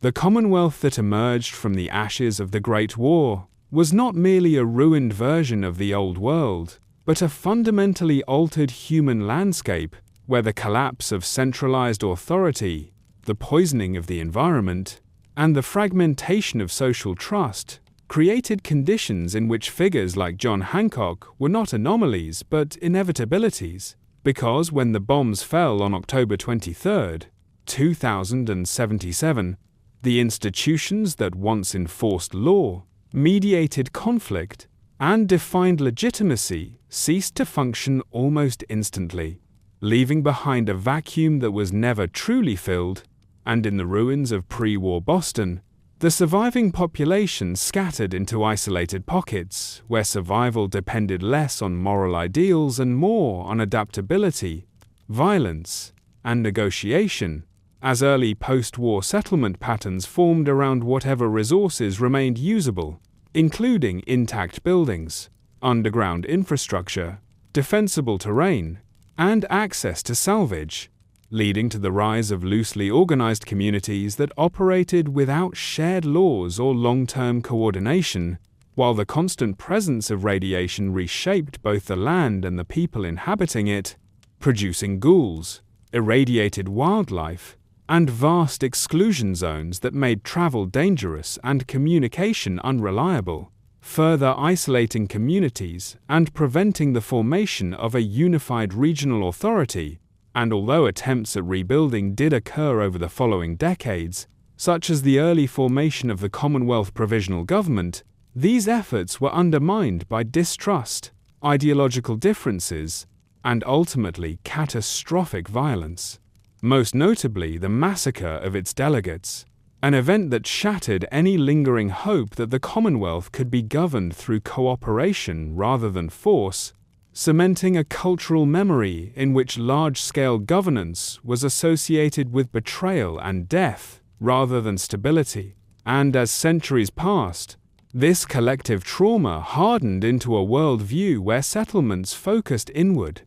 The Commonwealth that emerged from the ashes of the Great War was not merely a ruined version of the old world, but a fundamentally altered human landscape where the collapse of centralized authority, the poisoning of the environment, and the fragmentation of social trust created conditions in which figures like John Hancock were not anomalies but inevitabilities, because when the bombs fell on October 23, 2077, the institutions that once enforced law, mediated conflict, and defined legitimacy ceased to function almost instantly, leaving behind a vacuum that was never truly filled, and in the ruins of pre-war Boston, the surviving population scattered into isolated pockets where survival depended less on moral ideals and more on adaptability, violence, and negotiation, as early post-war settlement patterns formed around whatever resources remained usable, including intact buildings, underground infrastructure, defensible terrain, and access to salvage, leading to the rise of loosely organized communities that operated without shared laws or long-term coordination, while the constant presence of radiation reshaped both the land and the people inhabiting it, producing ghouls, irradiated wildlife, and vast exclusion zones that made travel dangerous and communication unreliable, further isolating communities and preventing the formation of a unified regional authority. And although attempts at rebuilding did occur over the following decades, such as the early formation of the Commonwealth Provisional Government, these efforts were undermined by distrust, ideological differences, and ultimately catastrophic violence. Most notably the massacre of its delegates, an event that shattered any lingering hope that the Commonwealth could be governed through cooperation rather than force, cementing a cultural memory in which large-scale governance was associated with betrayal and death rather than stability. And as centuries passed, this collective trauma hardened into a worldview where settlements focused inward,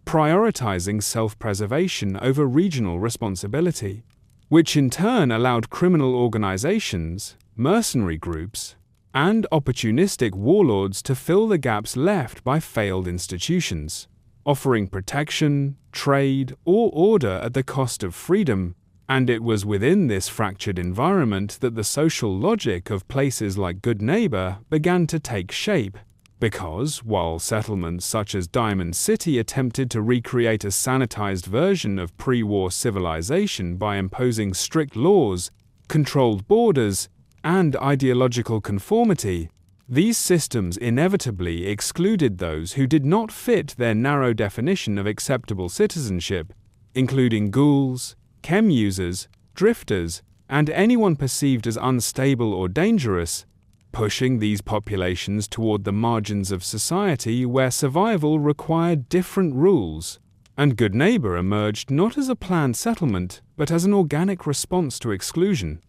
prioritizing self-preservation over regional responsibility, which in turn allowed criminal organizations, mercenary groups, and opportunistic warlords to fill the gaps left by failed institutions, offering protection, trade, or order at the cost of freedom. And it was within this fractured environment that the social logic of places like Goodneighbor began to take shape, because while settlements such as Diamond City attempted to recreate a sanitized version of pre-war civilization by imposing strict laws, controlled borders, and ideological conformity, these systems inevitably excluded those who did not fit their narrow definition of acceptable citizenship, including ghouls, chem users, drifters, and anyone perceived as unstable or dangerous, pushing these populations toward the margins of society where survival required different rules. And Goodneighbor emerged not as a planned settlement, but as an organic response to exclusion,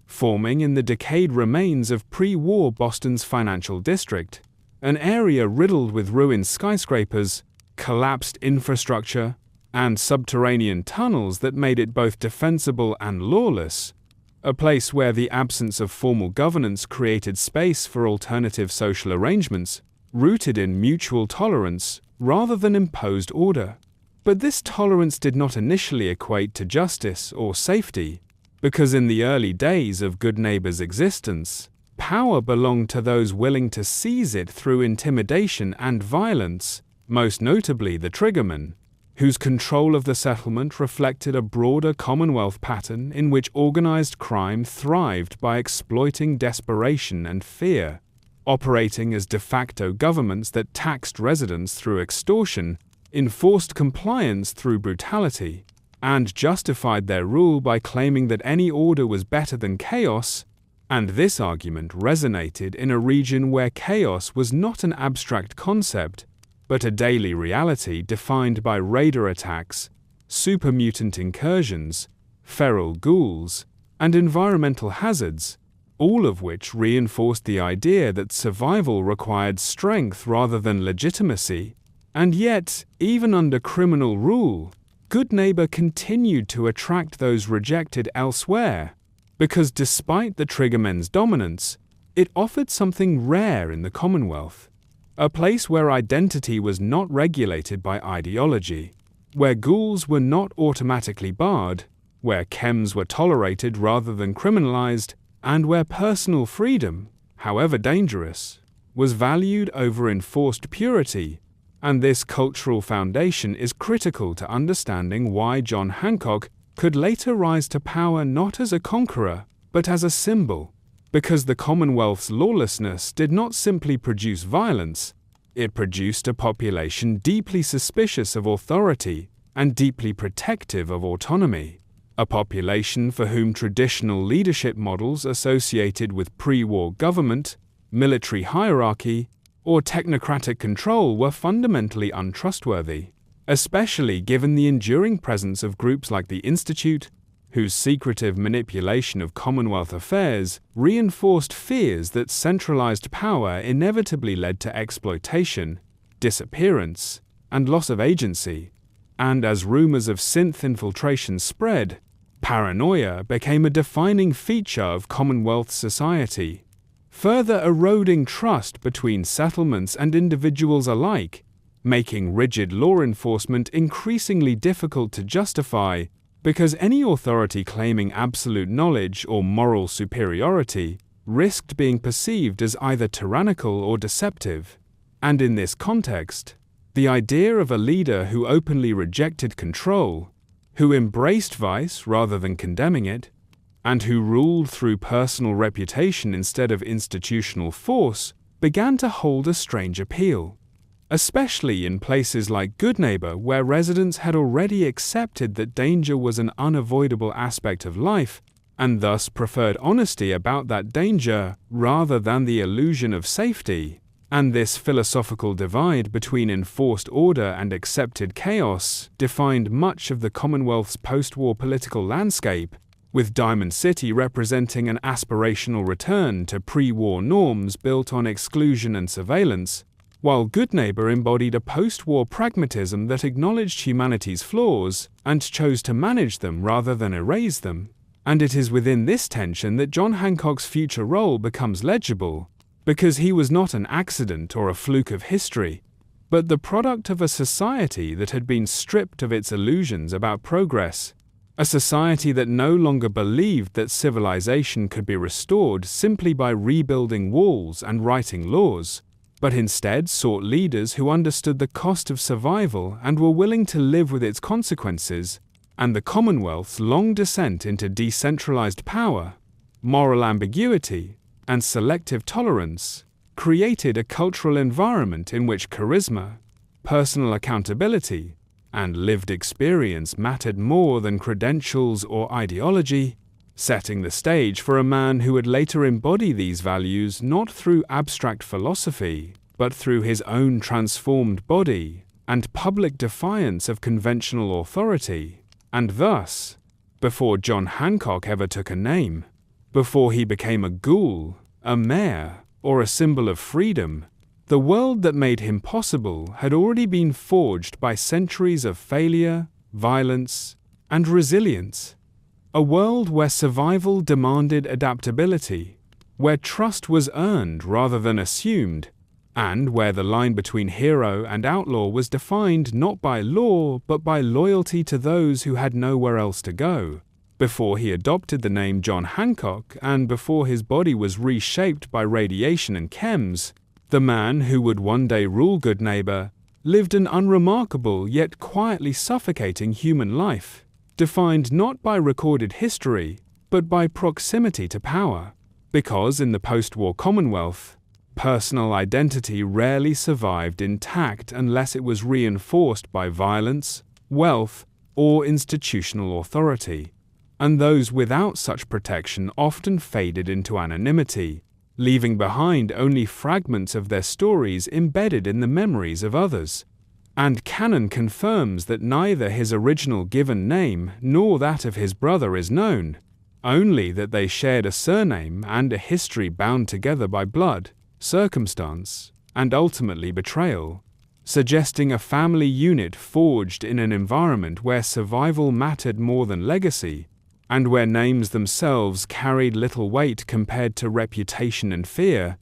forming in the decayed remains of pre-war Boston's financial district, an area riddled with ruined skyscrapers, collapsed infrastructure, and subterranean tunnels that made it both defensible and lawless, a place where the absence of formal governance created space for alternative social arrangements, rooted in mutual tolerance rather than imposed order. But this tolerance did not initially equate to justice or safety, because in the early days of Goodneighbor's existence, power belonged to those willing to seize it through intimidation and violence, most notably the Triggermen, whose control of the settlement reflected a broader Commonwealth pattern in which organized crime thrived by exploiting desperation and fear, operating as de facto governments that taxed residents through extortion, enforced compliance through brutality, and justified their rule by claiming that any order was better than chaos. And this argument resonated in a region where chaos was not an abstract concept, but a daily reality defined by raider attacks, super-mutant incursions, feral ghouls, and environmental hazards, all of which reinforced the idea that survival required strength rather than legitimacy. And yet, even under criminal rule, Goodneighbor continued to attract those rejected elsewhere, because despite the Triggermen's dominance, it offered something rare in the Commonwealth, a place where identity was not regulated by ideology, where ghouls were not automatically barred, where chems were tolerated rather than criminalized, and where personal freedom, however dangerous, was valued over enforced purity. And this cultural foundation is critical to understanding why John Hancock could later rise to power not as a conqueror, but as a symbol, because the Commonwealth's lawlessness did not simply produce violence, it produced a population deeply suspicious of authority and deeply protective of autonomy, a population for whom traditional leadership models associated with pre-war government, military hierarchy, or technocratic control were fundamentally untrustworthy, especially given the enduring presence of groups like the Institute, whose secretive manipulation of Commonwealth affairs reinforced fears that centralized power inevitably led to exploitation, disappearance, and loss of agency. And as rumors of synth infiltration spread, paranoia became a defining feature of Commonwealth society, further eroding trust between settlements and individuals alike, making rigid law enforcement increasingly difficult to justify because any authority claiming absolute knowledge or moral superiority risked being perceived as either tyrannical or deceptive. And in this context, the idea of a leader who openly rejected control, who embraced vice rather than condemning it, and who ruled through personal reputation instead of institutional force, began to hold a strange appeal, especially in places like Goodneighbor, where residents had already accepted that danger was an unavoidable aspect of life, and thus preferred honesty about that danger rather than the illusion of safety. And this philosophical divide between enforced order and accepted chaos defined much of the Commonwealth's post-war political landscape, with Diamond City representing an aspirational return to pre-war norms built on exclusion and surveillance, while Goodneighbor embodied a post-war pragmatism that acknowledged humanity's flaws and chose to manage them rather than erase them. And it is within this tension that John Hancock's future role becomes legible, because he was not an accident or a fluke of history, but the product of a society that had been stripped of its illusions about progress, a society that no longer believed that civilization could be restored simply by rebuilding walls and writing laws, but instead sought leaders who understood the cost of survival and were willing to live with its consequences. And the Commonwealth's long descent into decentralized power, moral ambiguity, and selective tolerance created a cultural environment in which charisma, personal accountability, and lived experience mattered more than credentials or ideology, setting the stage for a man who would later embody these values not through abstract philosophy, but through his own transformed body and public defiance of conventional authority. And thus, before John Hancock ever took a name, before he became a ghoul, a mayor, or a symbol of freedom, the world that made him possible had already been forged by centuries of failure, violence, and resilience. A world where survival demanded adaptability, where trust was earned rather than assumed, and where the line between hero and outlaw was defined not by law but by loyalty to those who had nowhere else to go. Before he adopted the name John Hancock, and before his body was reshaped by radiation and chems, the man who would one day rule Goodneighbor lived an unremarkable yet quietly suffocating human life, defined not by recorded history, but by proximity to power. Because in the post-war Commonwealth, personal identity rarely survived intact unless it was reinforced by violence, wealth, or institutional authority, and those without such protection often faded into anonymity, leaving behind only fragments of their stories embedded in the memories of others. And canon confirms that neither his original given name nor that of his brother is known, only that they shared a surname and a history bound together by blood, circumstance, and ultimately betrayal, suggesting a family unit forged in an environment where survival mattered more than legacy, and where names themselves carried little weight compared to reputation and fear.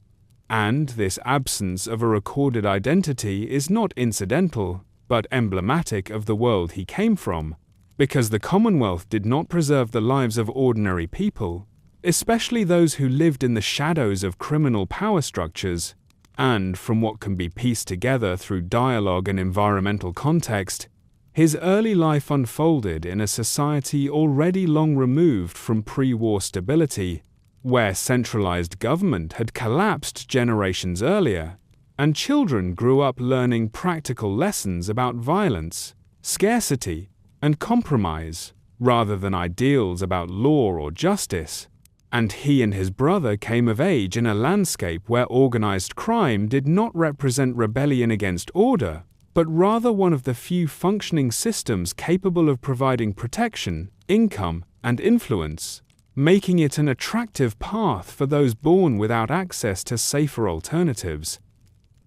And this absence of a recorded identity is not incidental, but emblematic of the world he came from, because the Commonwealth did not preserve the lives of ordinary people, especially those who lived in the shadows of criminal power structures, and from what can be pieced together through dialogue and environmental context, his early life unfolded in a society already long removed from pre-war stability, where centralized government had collapsed generations earlier, and children grew up learning practical lessons about violence, scarcity, and compromise, rather than ideals about law or justice. And he and his brother came of age in a landscape where organized crime did not represent rebellion against order, but rather one of the few functioning systems capable of providing protection, income, and influence, making it an attractive path for those born without access to safer alternatives.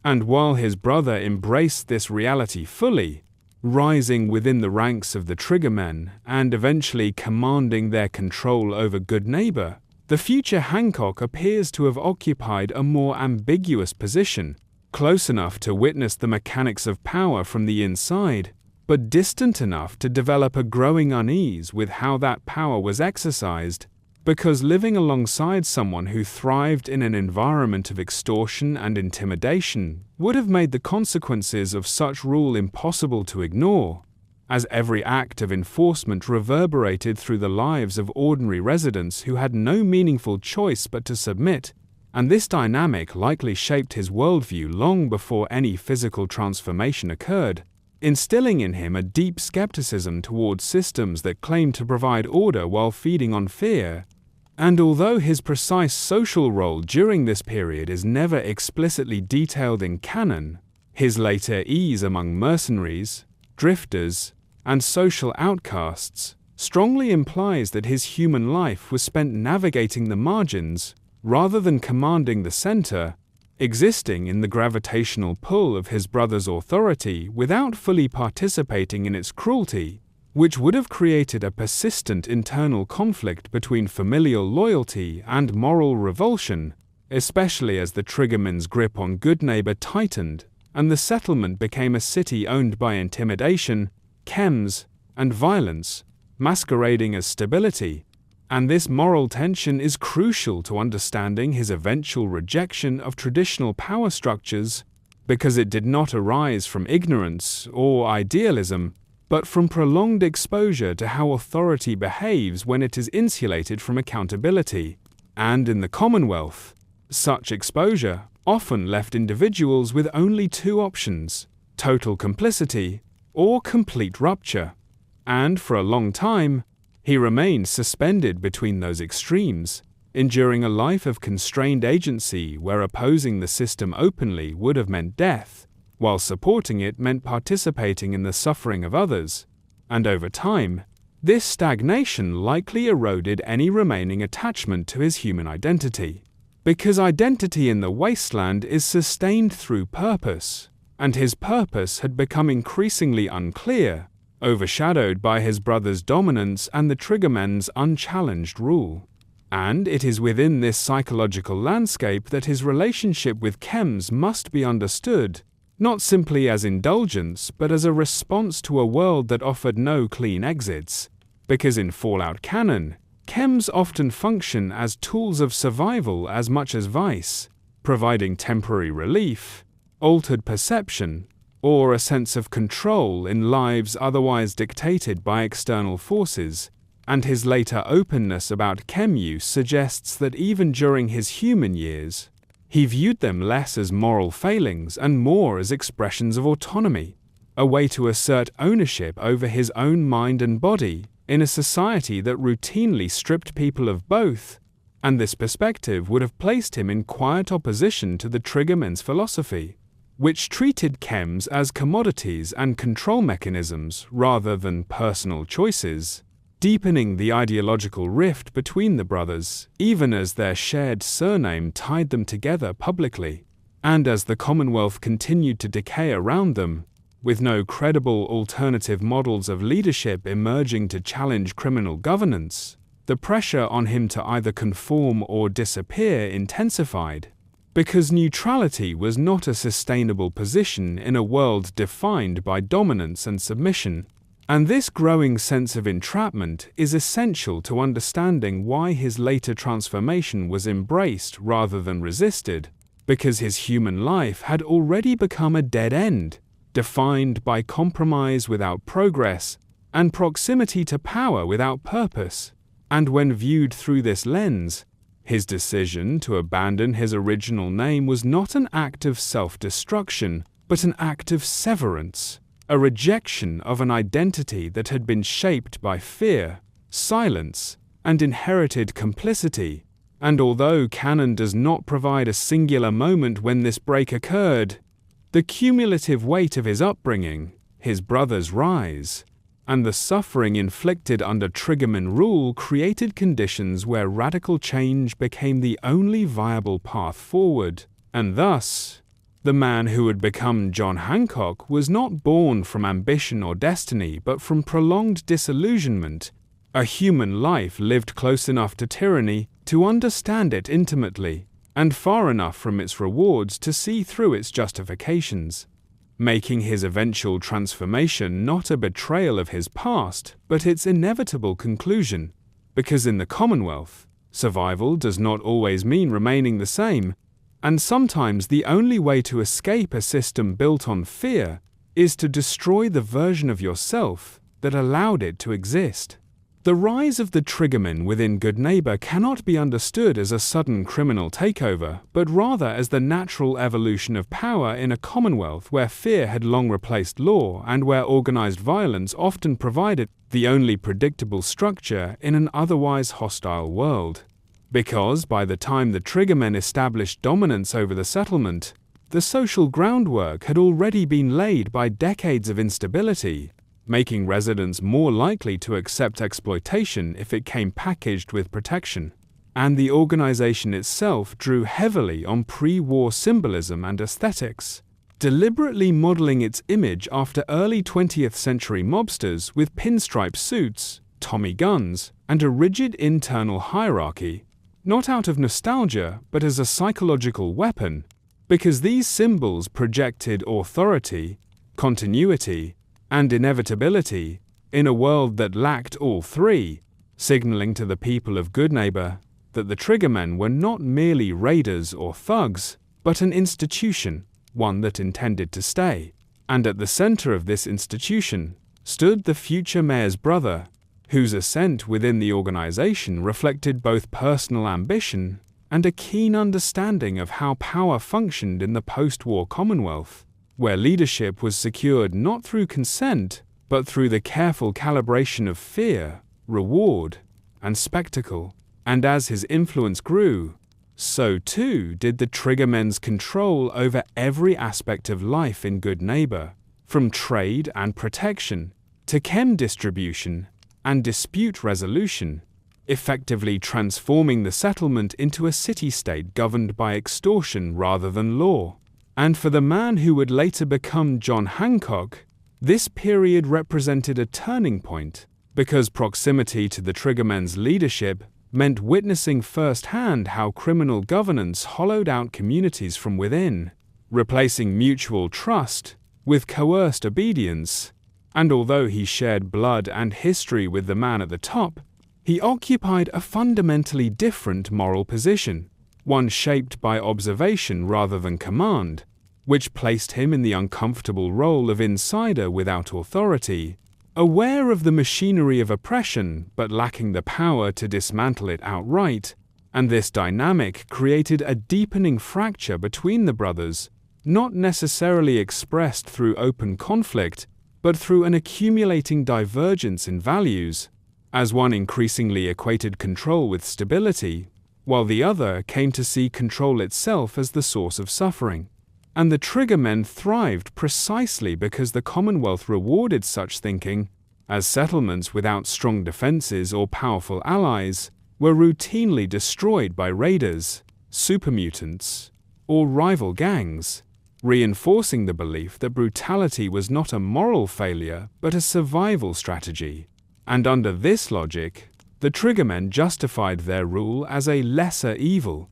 And while his brother embraced this reality fully, rising within the ranks of the Triggermen and eventually commanding their control over Goodneighbor, the future Hancock appears to have occupied a more ambiguous position, close enough to witness the mechanics of power from the inside, but distant enough to develop a growing unease with how that power was exercised, because living alongside someone who thrived in an environment of extortion and intimidation would have made the consequences of such rule impossible to ignore, as every act of enforcement reverberated through the lives of ordinary residents who had no meaningful choice but to submit, and this dynamic likely shaped his worldview long before any physical transformation occurred, instilling in him a deep skepticism towards systems that claimed to provide order while feeding on fear. And although his precise social role during this period is never explicitly detailed in canon, his later ease among mercenaries, drifters, and social outcasts strongly implies that his human life was spent navigating the margins rather than commanding the center, existing in the gravitational pull of his brother's authority without fully participating in its cruelty, which would have created a persistent internal conflict between familial loyalty and moral revulsion, especially as the Triggermen's grip on Goodneighbor tightened and the settlement became a city owned by intimidation, chems, and violence, masquerading as stability. And this moral tension is crucial to understanding his eventual rejection of traditional power structures, because it did not arise from ignorance or idealism, but from prolonged exposure to how authority behaves when it is insulated from accountability. And in the Commonwealth, such exposure often left individuals with only two options: total complicity or complete rupture. And for a long time, he remained suspended between those extremes, enduring a life of constrained agency where opposing the system openly would have meant death, while supporting it meant participating in the suffering of others. And over time, this stagnation likely eroded any remaining attachment to his human identity, because identity in the wasteland is sustained through purpose, and his purpose had become increasingly unclear, overshadowed by his brother's dominance and the Triggermen's unchallenged rule. And it is within this psychological landscape that his relationship with chems must be understood, not simply as indulgence, but as a response to a world that offered no clean exits. Because in Fallout canon, chems often function as tools of survival as much as vice, providing temporary relief, altered perception, or a sense of control in lives otherwise dictated by external forces. And his later openness about chem use suggests that even during his human years, he viewed them less as moral failings and more as expressions of autonomy, a way to assert ownership over his own mind and body in a society that routinely stripped people of both. And this perspective would have placed him in quiet opposition to the Triggermen's philosophy, which treated chems as commodities and control mechanisms rather than personal choices, deepening the ideological rift between the brothers, even as their shared surname tied them together publicly. And as the Commonwealth continued to decay around them, with no credible alternative models of leadership emerging to challenge criminal governance, the pressure on him to either conform or disappear intensified, because neutrality was not a sustainable position in a world defined by dominance and submission. And this growing sense of entrapment is essential to understanding why his later transformation was embraced rather than resisted, because his human life had already become a dead end, defined by compromise without progress and proximity to power without purpose. And when viewed through this lens, his decision to abandon his original name was not an act of self-destruction, but an act of severance, a rejection of an identity that had been shaped by fear, silence, and inherited complicity. And although canon does not provide a singular moment when this break occurred, the cumulative weight of his upbringing, his brother's rise, and the suffering inflicted under Triggermen rule created conditions where radical change became the only viable path forward. And thus, the man who would become John Hancock was not born from ambition or destiny, but from prolonged disillusionment, a human life lived close enough to tyranny to understand it intimately, and far enough from its rewards to see through its justifications, making his eventual transformation not a betrayal of his past, but its inevitable conclusion. Because in the Commonwealth, survival does not always mean remaining the same, and sometimes the only way to escape a system built on fear is to destroy the version of yourself that allowed it to exist. The rise of the Triggermen within Goodneighbor cannot be understood as a sudden criminal takeover, but rather as the natural evolution of power in a Commonwealth where fear had long replaced law and where organized violence often provided the only predictable structure in an otherwise hostile world. Because by the time the Triggermen established dominance over the settlement, the social groundwork had already been laid by decades of instability, making residents more likely to accept exploitation if it came packaged with protection. And the organization itself drew heavily on pre-war symbolism and aesthetics, deliberately modeling its image after early 20th century mobsters with pinstripe suits, Tommy guns, and a rigid internal hierarchy, not out of nostalgia but as a psychological weapon, because these symbols projected authority, continuity, and inevitability in a world that lacked all three, signaling to the people of Goodneighbor that the Triggermen were not merely raiders or thugs, but an institution, one that intended to stay. And at the center of this institution stood the future mayor's brother, whose ascent within the organization reflected both personal ambition and a keen understanding of how power functioned in the post-war Commonwealth, where leadership was secured not through consent, but through the careful calibration of fear, reward, and spectacle. And as his influence grew, so too did the Triggermen's control over every aspect of life in Goodneighbor, from trade and protection to chem distribution and dispute resolution, effectively transforming the settlement into a city-state governed by extortion rather than law. And for the man who would later become John Hancock, this period represented a turning point, because proximity to the Triggermen's leadership meant witnessing firsthand how criminal governance hollowed out communities from within, replacing mutual trust with coerced obedience. And although he shared blood and history with the man at the top, he occupied a fundamentally different moral position, one shaped by observation rather than command, which placed him in the uncomfortable role of insider without authority, aware of the machinery of oppression but lacking the power to dismantle it outright. And this dynamic created a deepening fracture between the brothers, not necessarily expressed through open conflict, but through an accumulating divergence in values, as one increasingly equated control with stability, while the other came to see control itself as the source of suffering. And the Triggermen thrived precisely because the Commonwealth rewarded such thinking, as settlements without strong defenses or powerful allies were routinely destroyed by raiders, supermutants, or rival gangs, reinforcing the belief that brutality was not a moral failure but a survival strategy. And under this logic, the Triggermen justified their rule as a lesser evil,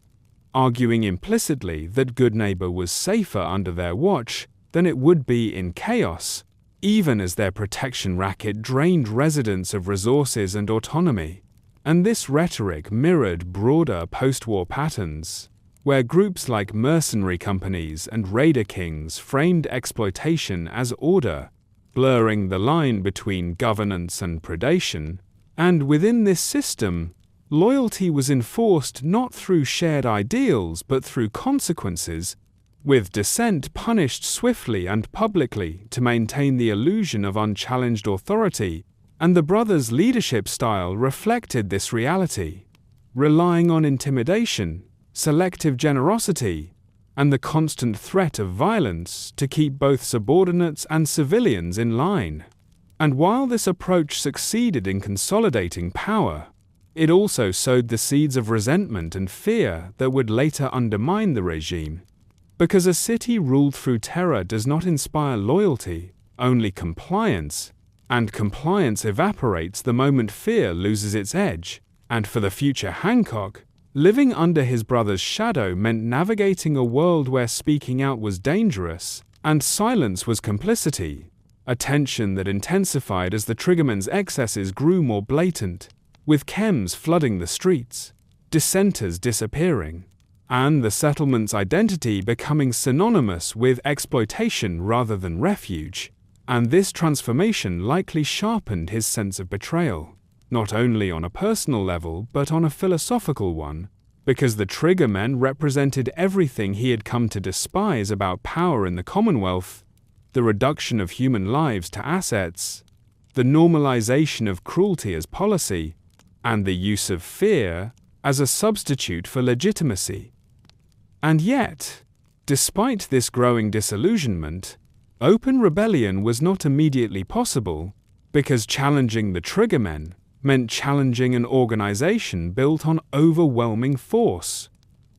arguing implicitly that Goodneighbor was safer under their watch than it would be in chaos, even as their protection racket drained residents of resources and autonomy. And this rhetoric mirrored broader post-war patterns, where groups like mercenary companies and raider kings framed exploitation as order, blurring the line between governance and predation. And within this system, loyalty was enforced not through shared ideals but through consequences, with dissent punished swiftly and publicly to maintain the illusion of unchallenged authority, and the brothers' leadership style reflected this reality, relying on intimidation, selective generosity, and the constant threat of violence to keep both subordinates and civilians in line. And while this approach succeeded in consolidating power, it also sowed the seeds of resentment and fear that would later undermine the regime. Because a city ruled through terror does not inspire loyalty, only compliance, and compliance evaporates the moment fear loses its edge. And for the future Hancock, living under his brother's shadow meant navigating a world where speaking out was dangerous and silence was complicity, a tension that intensified as the Triggermen's excesses grew more blatant, with chems flooding the streets, dissenters disappearing, and the settlement's identity becoming synonymous with exploitation rather than refuge. And this transformation likely sharpened his sense of betrayal, not only on a personal level but on a philosophical one, because the Triggermen represented everything he had come to despise about power in the Commonwealth: the reduction of human lives to assets, the normalization of cruelty as policy, and the use of fear as a substitute for legitimacy. And yet, despite this growing disillusionment, open rebellion was not immediately possible, because challenging the Triggermen meant challenging an organization built on overwhelming force,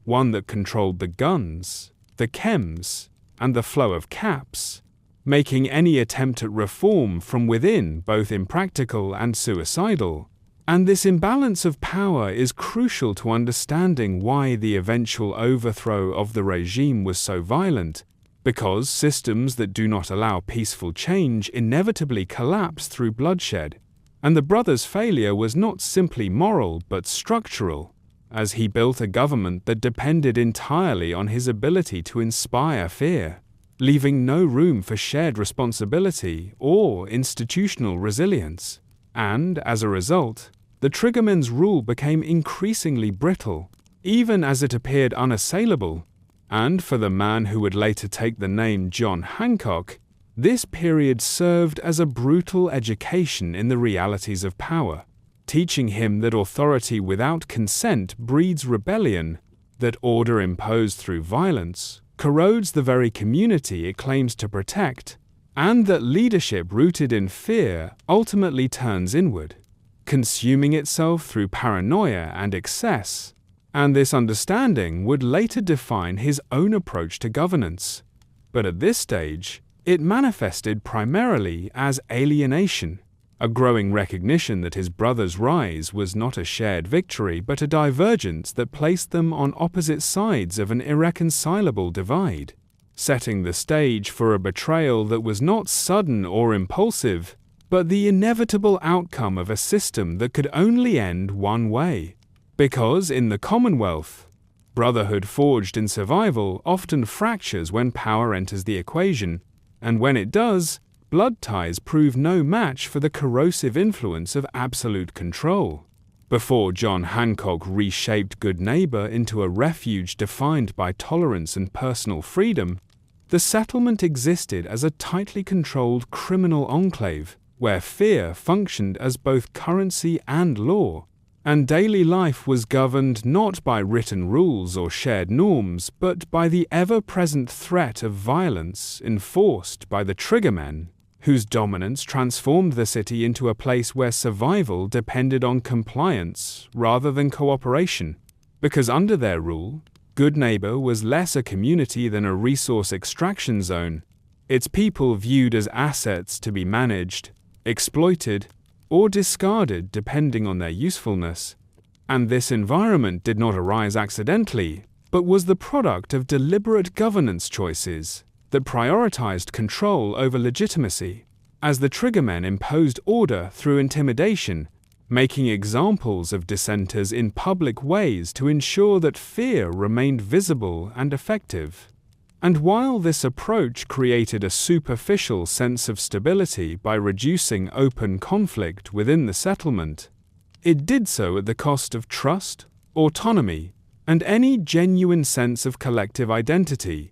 one that controlled the guns, the chems, and the flow of caps, making any attempt at reform from within both impractical and suicidal. And this imbalance of power is crucial to understanding why the eventual overthrow of the regime was so violent, because systems that do not allow peaceful change inevitably collapse through bloodshed. And the brothers' failure was not simply moral but structural, as he built a government that depended entirely on his ability to inspire fear, leaving no room for shared responsibility or institutional resilience. And, as a result, the Triggermen's rule became increasingly brittle, even as it appeared unassailable. And for the man who would later take the name John Hancock, this period served as a brutal education in the realities of power, teaching him that authority without consent breeds rebellion, that order imposed through violence corrodes the very community it claims to protect, and that leadership rooted in fear ultimately turns inward, consuming itself through paranoia and excess. And this understanding would later define his own approach to governance. But at this stage, it manifested primarily as alienation, a growing recognition that his brother's rise was not a shared victory but a divergence that placed them on opposite sides of an irreconcilable divide, setting the stage for a betrayal that was not sudden or impulsive, but the inevitable outcome of a system that could only end one way. Because in the Commonwealth, brotherhood forged in survival often fractures when power enters the equation, and when it does, blood ties prove no match for the corrosive influence of absolute control. Before John Hancock reshaped Goodneighbor into a refuge defined by tolerance and personal freedom, the settlement existed as a tightly controlled criminal enclave, where fear functioned as both currency and law, and daily life was governed not by written rules or shared norms, but by the ever-present threat of violence enforced by the Triggermen, whose dominance transformed the city into a place where survival depended on compliance rather than cooperation. Because under their rule, Goodneighbor was less a community than a resource extraction zone, its people viewed as assets to be managed, exploited, or discarded depending on their usefulness. And this environment did not arise accidentally, but was the product of deliberate governance choices that prioritized control over legitimacy, as the Triggermen imposed order through intimidation, making examples of dissenters in public ways to ensure that fear remained visible and effective. And while this approach created a superficial sense of stability by reducing open conflict within the settlement, it did so at the cost of trust, autonomy, and any genuine sense of collective identity,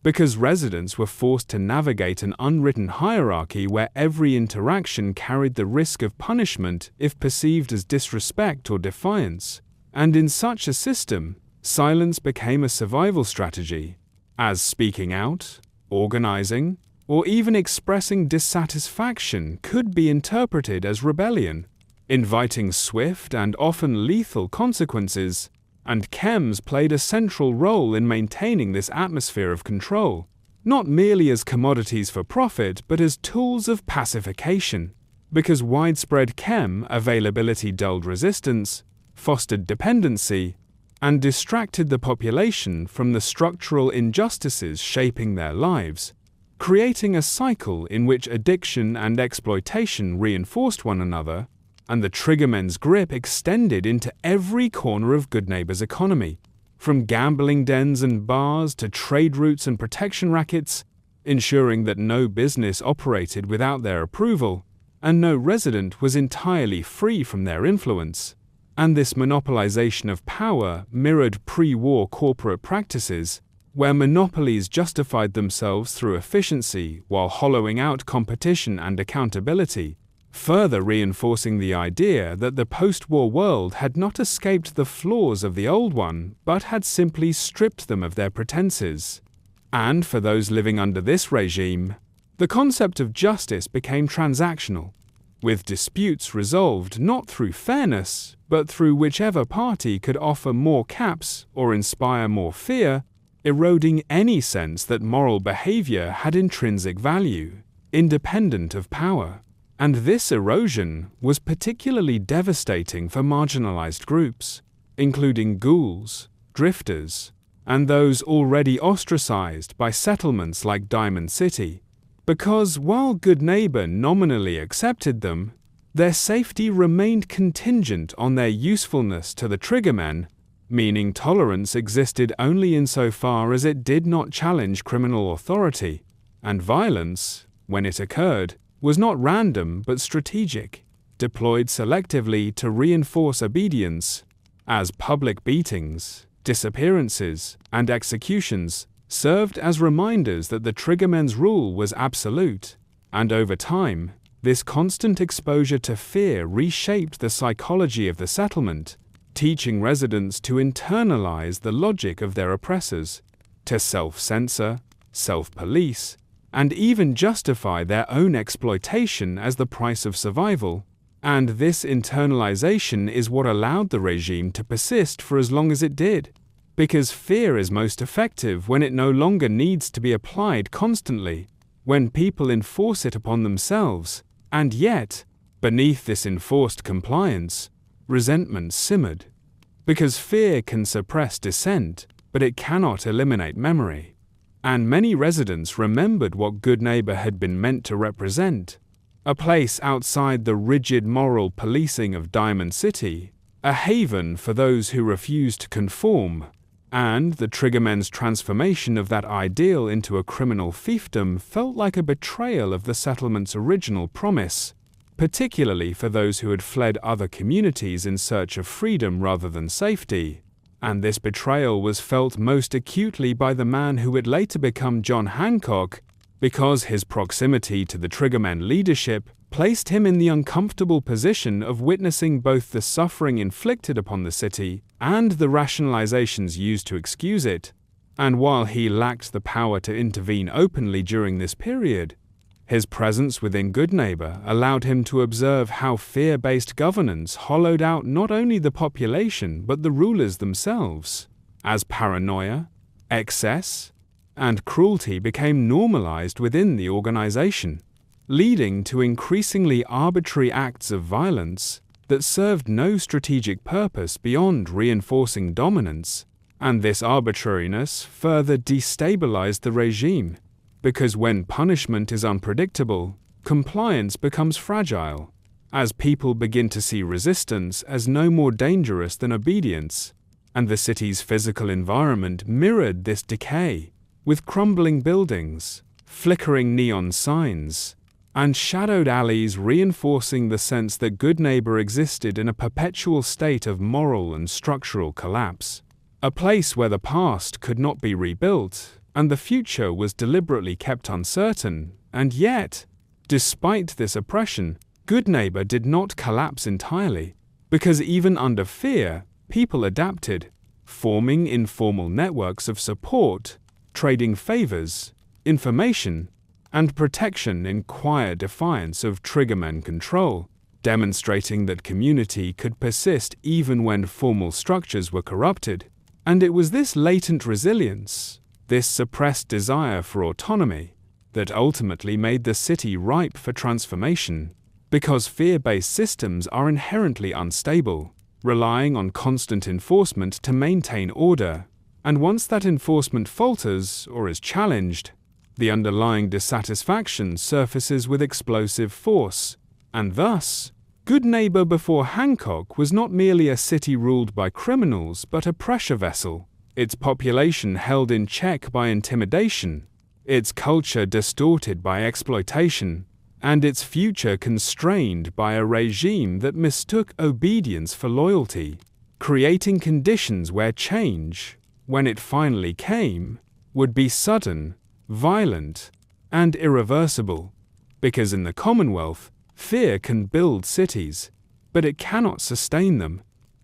because residents were forced to navigate an unwritten hierarchy where every interaction carried the risk of punishment if perceived as disrespect or defiance. And in such a system, silence became a survival strategy, as speaking out, organizing, or even expressing dissatisfaction could be interpreted as rebellion, inviting swift and often lethal consequences, and chems played a central role in maintaining this atmosphere of control, not merely as commodities for profit but as tools of pacification, because widespread chem availability dulled resistance, fostered dependency, and distracted the population from the structural injustices shaping their lives, creating a cycle in which addiction and exploitation reinforced one another, and the Triggermen's grip extended into every corner of Goodneighbor's economy, from gambling dens and bars to trade routes and protection rackets, ensuring that no business operated without their approval, and no resident was entirely free from their influence. And this monopolization of power mirrored pre-war corporate practices, where monopolies justified themselves through efficiency while hollowing out competition and accountability, further reinforcing the idea that the post-war world had not escaped the flaws of the old one, but had simply stripped them of their pretenses. And for those living under this regime, the concept of justice became transactional, with disputes resolved not through fairness, but through whichever party could offer more caps or inspire more fear, eroding any sense that moral behavior had intrinsic value, independent of power. And this erosion was particularly devastating for marginalized groups, including ghouls, drifters, and those already ostracized by settlements like Diamond City, because while Goodneighbor nominally accepted them, their safety remained contingent on their usefulness to the Triggermen, meaning tolerance existed only insofar as it did not challenge criminal authority, and violence, when it occurred, was not random but strategic, deployed selectively to reinforce obedience, as public beatings, disappearances, and executions served as reminders that the Triggermen's rule was absolute, and over time, this constant exposure to fear reshaped the psychology of the settlement, teaching residents to internalize the logic of their oppressors, to self-censor, self-police, and even justify their own exploitation as the price of survival. And this internalization is what allowed the regime to persist for as long as it did, because fear is most effective when it no longer needs to be applied constantly, when people enforce it upon themselves. And yet, beneath this enforced compliance, resentment simmered, because fear can suppress dissent, but it cannot eliminate memory. And many residents remembered what Goodneighbor had been meant to represent, a place outside the rigid moral policing of Diamond City, a haven for those who refused to conform, and the Triggermen's transformation of that ideal into a criminal fiefdom felt like a betrayal of the settlement's original promise, particularly for those who had fled other communities in search of freedom rather than safety. And this betrayal was felt most acutely by the man who would later become John Hancock, because his proximity to the Triggermen leadership placed him in the uncomfortable position of witnessing both the suffering inflicted upon the city and the rationalizations used to excuse it. And while he lacked the power to intervene openly during this period, his presence within Goodneighbor allowed him to observe how fear-based governance hollowed out not only the population but the rulers themselves, as paranoia, excess, and cruelty became normalized within the organization. leading to increasingly arbitrary acts of violence that served no strategic purpose beyond reinforcing dominance. And this arbitrariness further destabilized the regime, because when punishment is unpredictable, compliance becomes fragile, as people begin to see resistance as no more dangerous than obedience. And the city's physical environment mirrored this decay, with crumbling buildings, flickering neon signs, and shadowed alleys reinforcing the sense that Goodneighbor existed in a perpetual state of moral and structural collapse. A place where the past could not be rebuilt, and the future was deliberately kept uncertain. And yet, despite this oppression, Goodneighbor did not collapse entirely, because even under fear, people adapted, forming informal networks of support, trading favors, information, and protection in quiet defiance of Triggermen control, demonstrating that community could persist even when formal structures were corrupted. And it was this latent resilience, this suppressed desire for autonomy, that ultimately made the city ripe for transformation, because fear-based systems are inherently unstable, relying on constant enforcement to maintain order, and once that enforcement falters or is challenged, the underlying dissatisfaction surfaces with explosive force, and thus, Goodneighbor before Hancock was not merely a city ruled by criminals but a pressure vessel, its population held in check by intimidation, its culture distorted by exploitation, and its future constrained by a regime that mistook obedience for loyalty, creating conditions where change, when it finally came, would be sudden, violent, and irreversible, because in the Commonwealth, fear can build cities, but it cannot sustain them,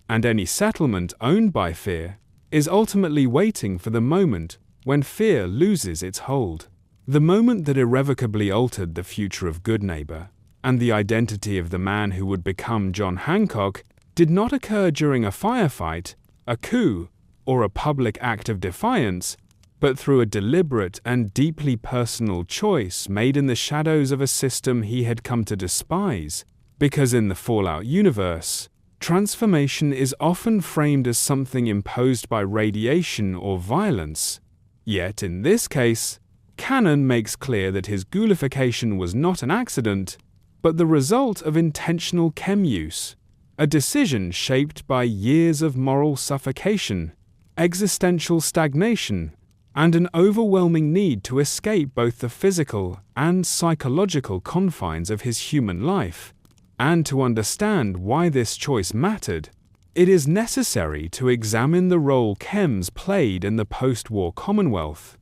and any settlement owned by fear is ultimately waiting for the moment when fear loses its hold. The moment that irrevocably altered the future of Goodneighbor and the identity of the man who would become John Hancock did not occur during a firefight, a coup, or a public act of defiance, but through a deliberate and deeply personal choice made in the shadows of a system he had come to despise, because in the Fallout universe, transformation is often framed as something imposed by radiation or violence. Yet in this case, canon makes clear that his ghoulification was not an accident, but the result of intentional chem use, a decision shaped by years of moral suffocation, existential stagnation, and an overwhelming need to escape both the physical and psychological confines of his human life. And to understand why this choice mattered, it is necessary to examine the role chems played in the post-war Commonwealth,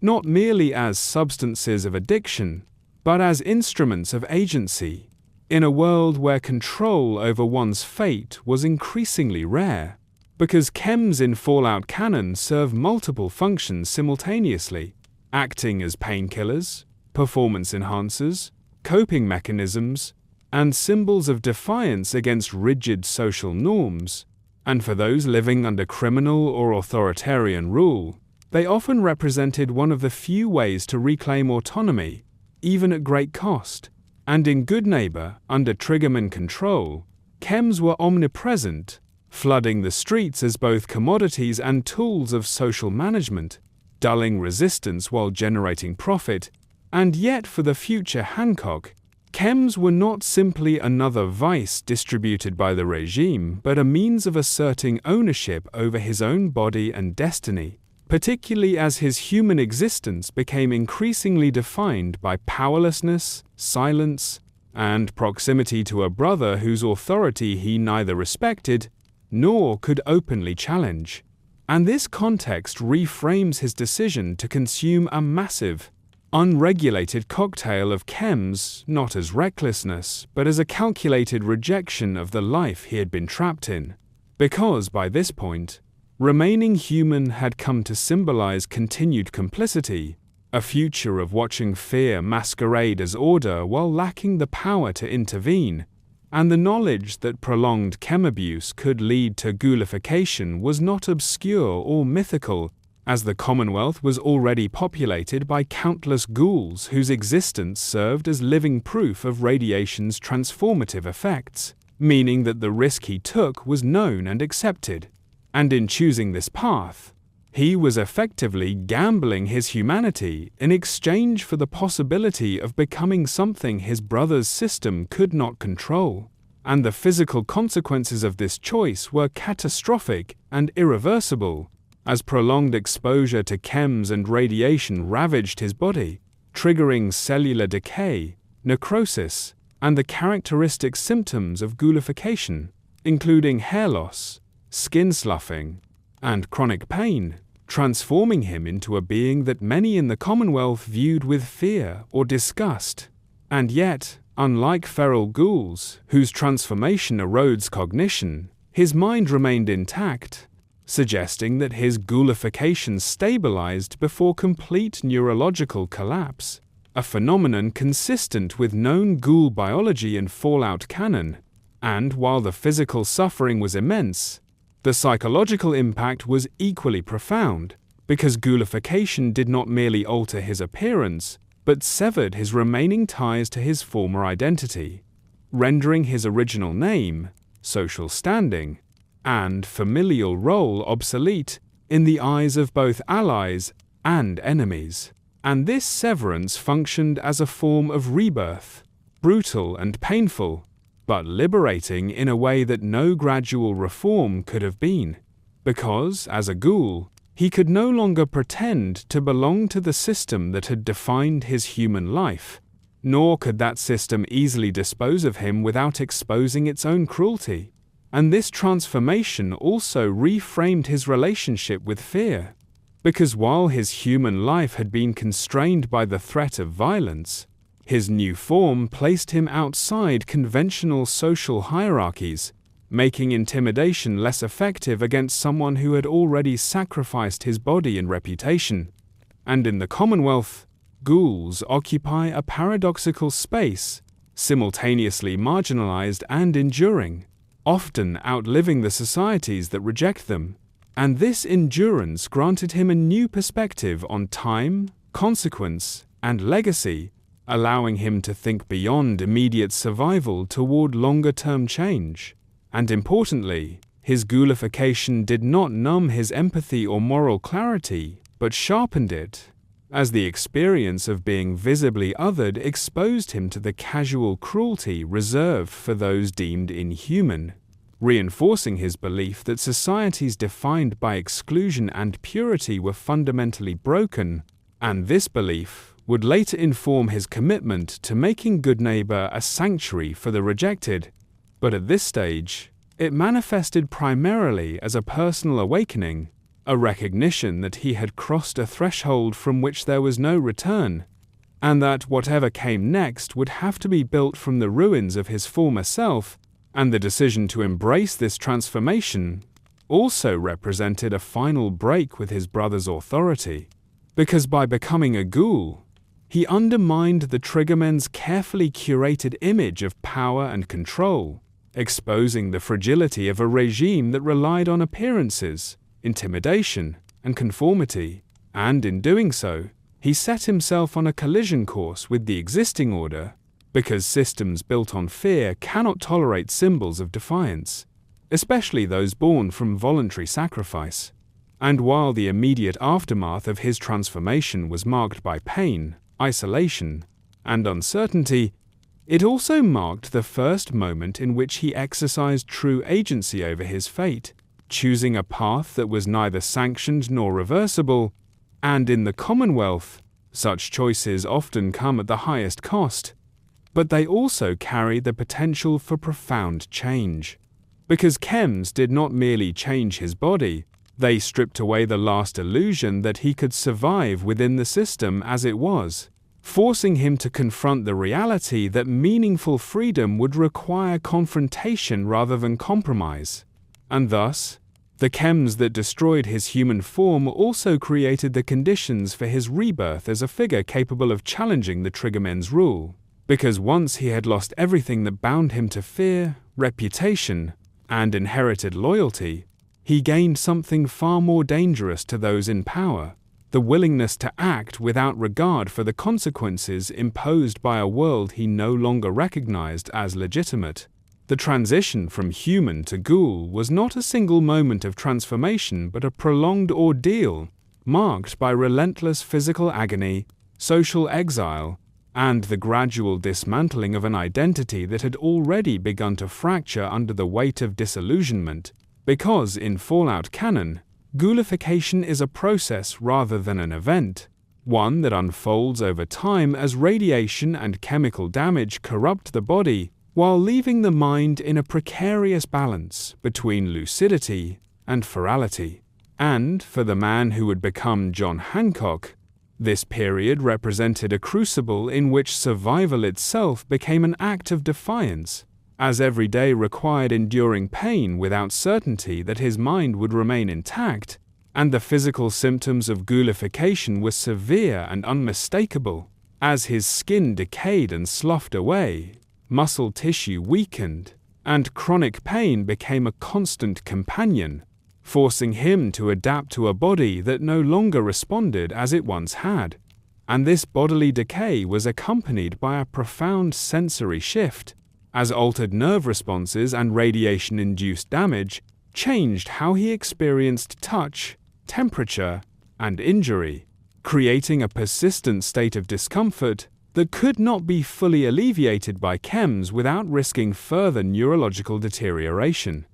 not merely as substances of addiction, but as instruments of agency, in a world where control over one's fate was increasingly rare. Because chems in Fallout canon serve multiple functions simultaneously, acting as painkillers, performance enhancers, coping mechanisms, and symbols of defiance against rigid social norms. And for those living under criminal or authoritarian rule, they often represented one of the few ways to reclaim autonomy, even at great cost. And in Goodneighbor, under Triggermen control, chems were omnipresent, flooding the streets as both commodities and tools of social management, dulling resistance while generating profit. And yet for the future Hancock, chems were not simply another vice distributed by the regime, but a means of asserting ownership over his own body and destiny, particularly as his human existence became increasingly defined by powerlessness, silence, and proximity to a brother whose authority he neither respected nor could openly challenge. And this context reframes his decision to consume a massive, unregulated cocktail of chems not as recklessness, but as a calculated rejection of the life he had been trapped in. Because by this point, remaining human had come to symbolize continued complicity, a future of watching fear masquerade as order while lacking the power to intervene. And the knowledge that prolonged chem abuse could lead to ghoulification was not obscure or mythical. as the Commonwealth was already populated by countless ghouls whose existence served as living proof of radiation's transformative effects, meaning that the risk he took was known and accepted. And in choosing this path, he was effectively gambling his humanity in exchange for the possibility of becoming something his brother's system could not control. And the physical consequences of this choice were catastrophic and irreversible, as prolonged exposure to chems and radiation ravaged his body, triggering cellular decay, necrosis, and the characteristic symptoms of ghoulification, including hair loss, skin sloughing, and chronic pain, transforming him into a being that many in the Commonwealth viewed with fear or disgust. And yet, unlike feral ghouls, whose transformation erodes cognition, his mind remained intact, suggesting that his ghoulification stabilized before complete neurological collapse, a phenomenon consistent with known ghoul biology and Fallout canon. And while the physical suffering was immense, the psychological impact was equally profound, because ghoulification did not merely alter his appearance, but severed his remaining ties to his former identity, rendering his original name, social standing, and familial role obsolete in the eyes of both allies and enemies. And this severance functioned as a form of rebirth, brutal and painful, but liberating in a way that no gradual reform could have been, because, as a ghoul, he could no longer pretend to belong to the system that had defined his human life, nor could that system easily dispose of him without exposing its own cruelty. And this transformation also reframed his relationship with fear, because while his human life had been constrained by the threat of violence, his new form placed him outside conventional social hierarchies, making intimidation less effective against someone who had already sacrificed his body and reputation. And in the Commonwealth, ghouls occupy a paradoxical space, simultaneously marginalized and enduring, often outliving the societies that reject them. And this endurance granted him a new perspective on time, consequence, and legacy, allowing him to think beyond immediate survival toward longer-term change. And importantly, his ghoulification did not numb his empathy or moral clarity, but sharpened it, as the experience of being visibly othered exposed him to the casual cruelty reserved for those deemed inhuman, reinforcing his belief that societies defined by exclusion and purity were fundamentally broken, and this belief would later inform his commitment to making Goodneighbor a sanctuary for the rejected. But at this stage, it manifested primarily as a personal awakening, a recognition that he had crossed a threshold from which there was no return, and that whatever came next would have to be built from the ruins of his former self. And the decision to embrace this transformation also represented a final break with his brother's authority, because by becoming a ghoul, he undermined the Triggermen's carefully curated image of power and control, exposing the fragility of a regime that relied on appearances, intimidation, and conformity. And in doing so, he set himself on a collision course with the existing order, because systems built on fear cannot tolerate symbols of defiance, especially those born from voluntary sacrifice. And while the immediate aftermath of his transformation was marked by pain, isolation, and uncertainty, it also marked the first moment in which he exercised true agency over his fate, choosing a path that was neither sanctioned nor reversible. And in the Commonwealth, such choices often come at the highest cost, but they also carry the potential for profound change. Because chems did not merely change his body, they stripped away the last illusion that he could survive within the system as it was, forcing him to confront the reality that meaningful freedom would require confrontation rather than compromise. And thus, the chems that destroyed his human form also created the conditions for his rebirth as a figure capable of challenging the Triggermen's rule. Because once he had lost everything that bound him to fear, reputation, and inherited loyalty, he gained something far more dangerous to those in power: the willingness to act without regard for the consequences imposed by a world he no longer recognized as legitimate. The transition from human to ghoul was not a single moment of transformation but a prolonged ordeal, marked by relentless physical agony, social exile, and the gradual dismantling of an identity that had already begun to fracture under the weight of disillusionment, because in Fallout canon, ghoulification is a process rather than an event, one that unfolds over time as radiation and chemical damage corrupt the body while leaving the mind in a precarious balance between lucidity and ferality. And for the man who would become John Hancock, this period represented a crucible in which survival itself became an act of defiance, as every day required enduring pain without certainty that his mind would remain intact, and the physical symptoms of ghoulification were severe and unmistakable. As his skin decayed and sloughed away, muscle tissue weakened, and chronic pain became a constant companion, forcing him to adapt to a body that no longer responded as it once had. And this bodily decay was accompanied by a profound sensory shift, as altered nerve responses and radiation-induced damage changed how he experienced touch, temperature, and injury, creating a persistent state of discomfort that could not be fully alleviated by chems without risking further neurological deterioration.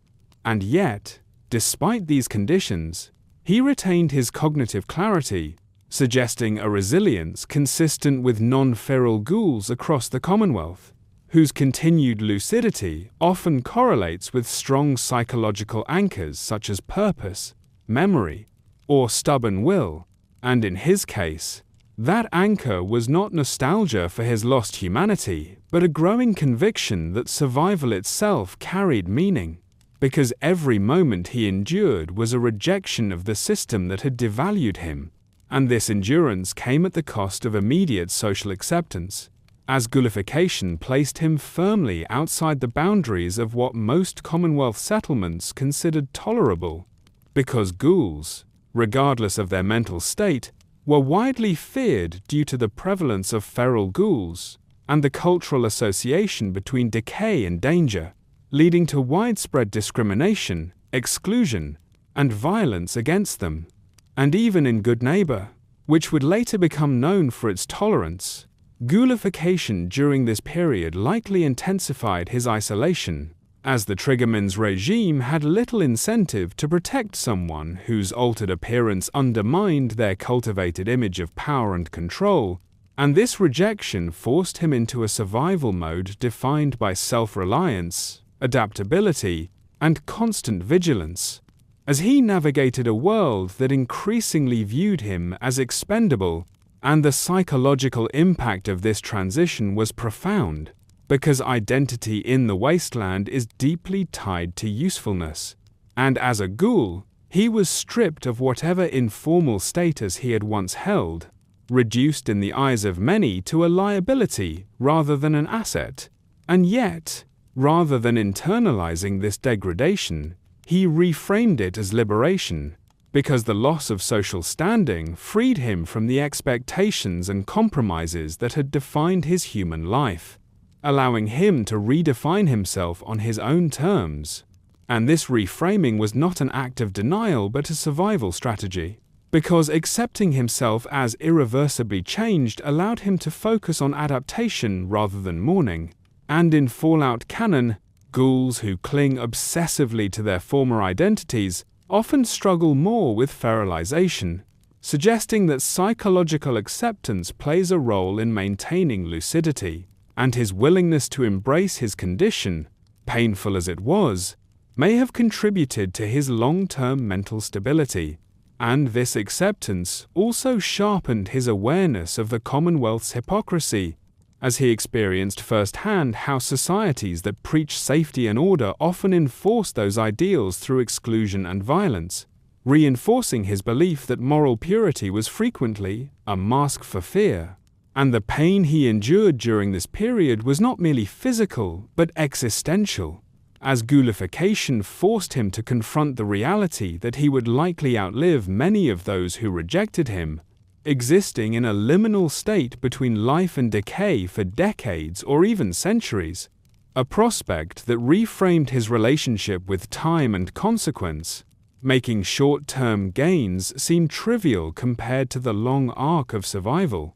And yet, despite these conditions, he retained his cognitive clarity, suggesting a resilience consistent with non-feral ghouls across the Commonwealth, whose continued lucidity often correlates with strong psychological anchors such as purpose, memory, or stubborn will, and in his case, that anchor was not nostalgia for his lost humanity, but a growing conviction that survival itself carried meaning, because every moment he endured was a rejection of the system that had devalued him, and this endurance came at the cost of immediate social acceptance, as ghoulification placed him firmly outside the boundaries of what most Commonwealth settlements considered tolerable, because ghouls, regardless of their mental state, were widely feared due to the prevalence of feral ghouls and the cultural association between decay and danger, leading to widespread discrimination, exclusion, and violence against them. And even in Goodneighbor, which would later become known for its tolerance, ghoulification during this period likely intensified his isolation, as the Triggermen's regime had little incentive to protect someone whose altered appearance undermined their cultivated image of power and control, and this rejection forced him into a survival mode defined by self-reliance, adaptability, and constant vigilance, as he navigated a world that increasingly viewed him as expendable. And the psychological impact of this transition was profound, because identity in the wasteland is deeply tied to usefulness, and as a ghoul, he was stripped of whatever informal status he had once held, reduced in the eyes of many to a liability rather than an asset. And yet, rather than internalizing this degradation, he reframed it as liberation, because the loss of social standing freed him from the expectations and compromises that had defined his human life, allowing him to redefine himself on his own terms. And this reframing was not an act of denial but a survival strategy, because accepting himself as irreversibly changed allowed him to focus on adaptation rather than mourning. And in Fallout canon, ghouls who cling obsessively to their former identities often struggle more with feralization, suggesting that psychological acceptance plays a role in maintaining lucidity, and his willingness to embrace his condition, painful as it was, may have contributed to his long-term mental stability. And this acceptance also sharpened his awareness of the Commonwealth's hypocrisy, as he experienced firsthand how societies that preach safety and order often enforce those ideals through exclusion and violence, reinforcing his belief that moral purity was frequently a mask for fear. And the pain he endured during this period was not merely physical, but existential, as ghoulification forced him to confront the reality that he would likely outlive many of those who rejected him, existing in a liminal state between life and decay for decades or even centuries, a prospect that reframed his relationship with time and consequence, making short-term gains seem trivial compared to the long arc of survival.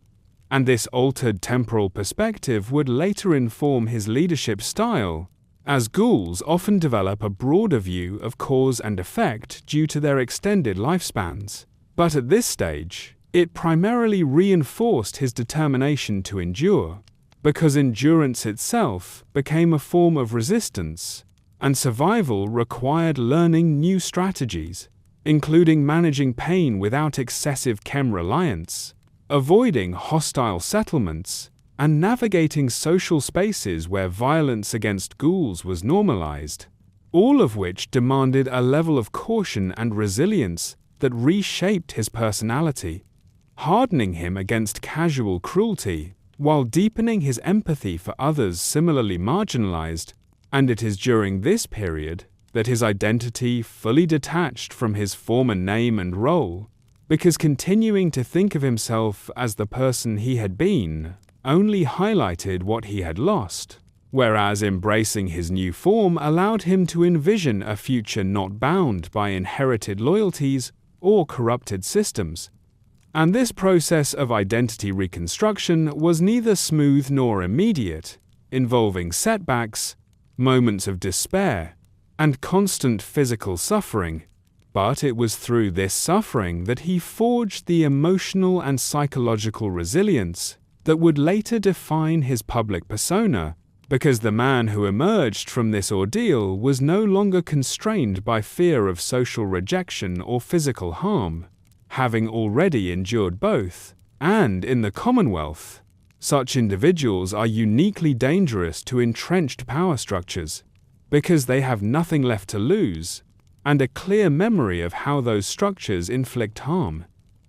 And this altered temporal perspective would later inform his leadership style, as ghouls often develop a broader view of cause and effect due to their extended lifespans. But at this stage, it primarily reinforced his determination to endure, because endurance itself became a form of resistance, and survival required learning new strategies, including managing pain without excessive chem reliance, avoiding hostile settlements, and navigating social spaces where violence against ghouls was normalized, all of which demanded a level of caution and resilience that reshaped his personality, hardening him against casual cruelty while deepening his empathy for others similarly marginalized. And it is during this period that his identity fully detached from his former name and role, because continuing to think of himself as the person he had been only highlighted what he had lost, whereas embracing his new form allowed him to envision a future not bound by inherited loyalties or corrupted systems. And this process of identity reconstruction was neither smooth nor immediate, involving setbacks, moments of despair, and constant physical suffering. But it was through this suffering that he forged the emotional and psychological resilience that would later define his public persona, because the man who emerged from this ordeal was no longer constrained by fear of social rejection or physical harm, having already endured both. And in the Commonwealth, such individuals are uniquely dangerous to entrenched power structures, because they have nothing left to lose, and a clear memory of how those structures inflict harm.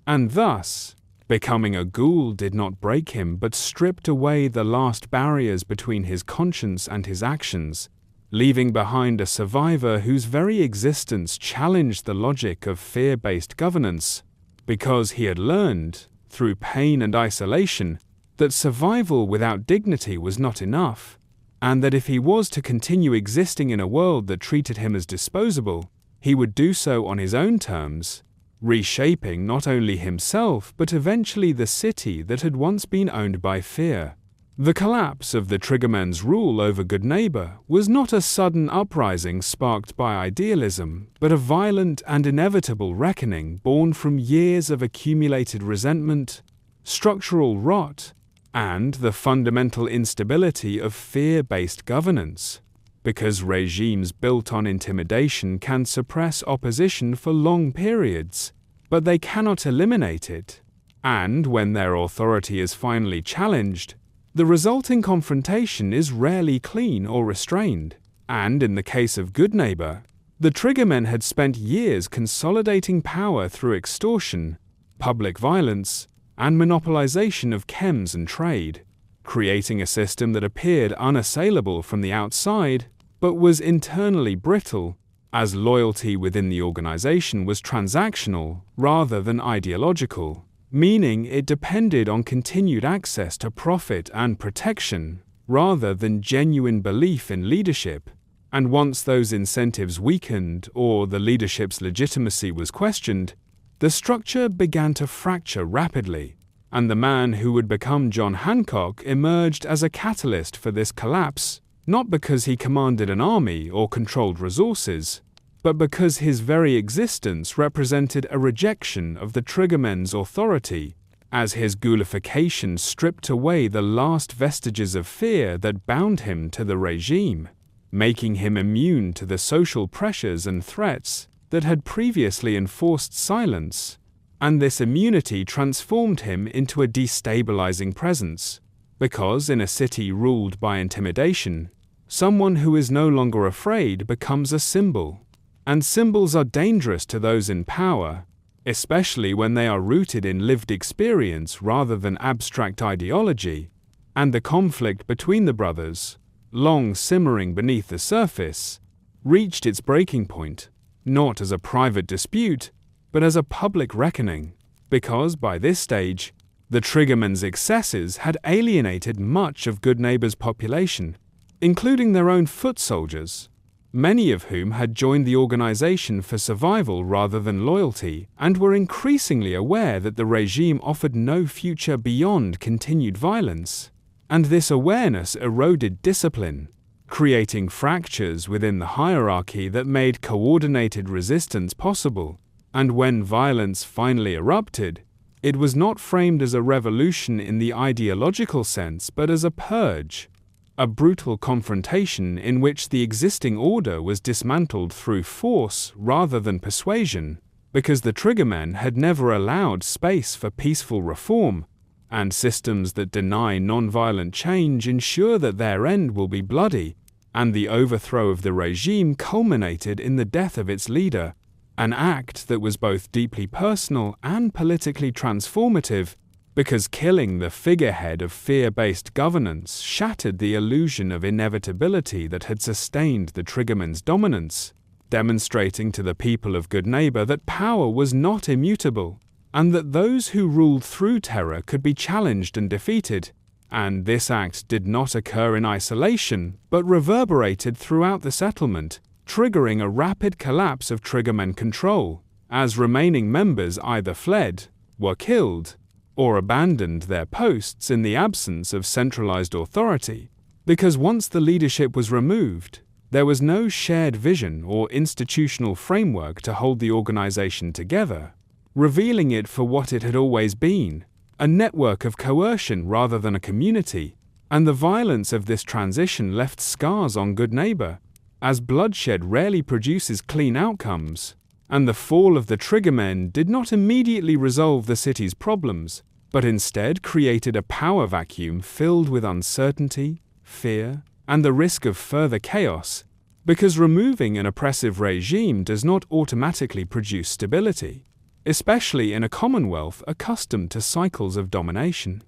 And thus, becoming a ghoul did not break him but stripped away the last barriers between his conscience and his actions, leaving behind a survivor whose very existence challenged the logic of fear-based governance, because he had learned, through pain and isolation, that survival without dignity was not enough, and that if he was to continue existing in a world that treated him as disposable, he would do so on his own terms, reshaping not only himself but eventually the city that had once been owned by fear. The collapse of the Triggermen's rule over Goodneighbor was not a sudden uprising sparked by idealism, but a violent and inevitable reckoning born from years of accumulated resentment, structural rot, and the fundamental instability of fear-based governance. Because regimes built on intimidation can suppress opposition for long periods, but they cannot eliminate it. And when their authority is finally challenged, the resulting confrontation is rarely clean or restrained. And in the case of Goodneighbor, the Triggermen had spent years consolidating power through extortion, public violence, and monopolization of chems and trade, creating a system that appeared unassailable from the outside, but was internally brittle, as loyalty within the organization was transactional rather than ideological, meaning it depended on continued access to profit and protection rather than genuine belief in leadership. And once those incentives weakened or the leadership's legitimacy was questioned, the structure began to fracture rapidly, and the man who would become John Hancock emerged as a catalyst for this collapse, not because he commanded an army or controlled resources, but because his very existence represented a rejection of the Triggermen's authority, as his ghoulification stripped away the last vestiges of fear that bound him to the regime, making him immune to the social pressures and threats that had previously enforced silence, and this immunity transformed him into a destabilizing presence, because in a city ruled by intimidation, someone who is no longer afraid becomes a symbol, and symbols are dangerous to those in power, especially when they are rooted in lived experience rather than abstract ideology. And the conflict between the brothers, long simmering beneath the surface, reached its breaking point, not as a private dispute, but as a public reckoning, because by this stage, the Triggermen's excesses had alienated much of Goodneighbor's population, including their own foot soldiers, many of whom had joined the organization for survival rather than loyalty and were increasingly aware that the regime offered no future beyond continued violence. And this awareness eroded discipline, creating fractures within the hierarchy that made coordinated resistance possible. And when violence finally erupted, it was not framed as a revolution in the ideological sense, but as a purge, a brutal confrontation in which the existing order was dismantled through force rather than persuasion, because the Triggermen had never allowed space for peaceful reform, and systems that deny non-violent change ensure that their end will be bloody, and the overthrow of the regime culminated in the death of its leader, an act that was both deeply personal and politically transformative, because killing the figurehead of fear-based governance shattered the illusion of inevitability that had sustained the Triggermen's dominance, demonstrating to the people of Goodneighbor that power was not immutable, and that those who ruled through terror could be challenged and defeated. And this act did not occur in isolation, but reverberated throughout the settlement, triggering a rapid collapse of Triggermen control, as remaining members either fled, were killed, or abandoned their posts in the absence of centralized authority, because once the leadership was removed, there was no shared vision or institutional framework to hold the organization together, revealing it for what it had always been, a network of coercion rather than a community. And the violence of this transition left scars on Goodneighbor, as bloodshed rarely produces clean outcomes, and the fall of the Triggermen did not immediately resolve the city's problems, but instead created a power vacuum filled with uncertainty, fear, and the risk of further chaos, because removing an oppressive regime does not automatically produce stability, especially in a Commonwealth accustomed to cycles of domination.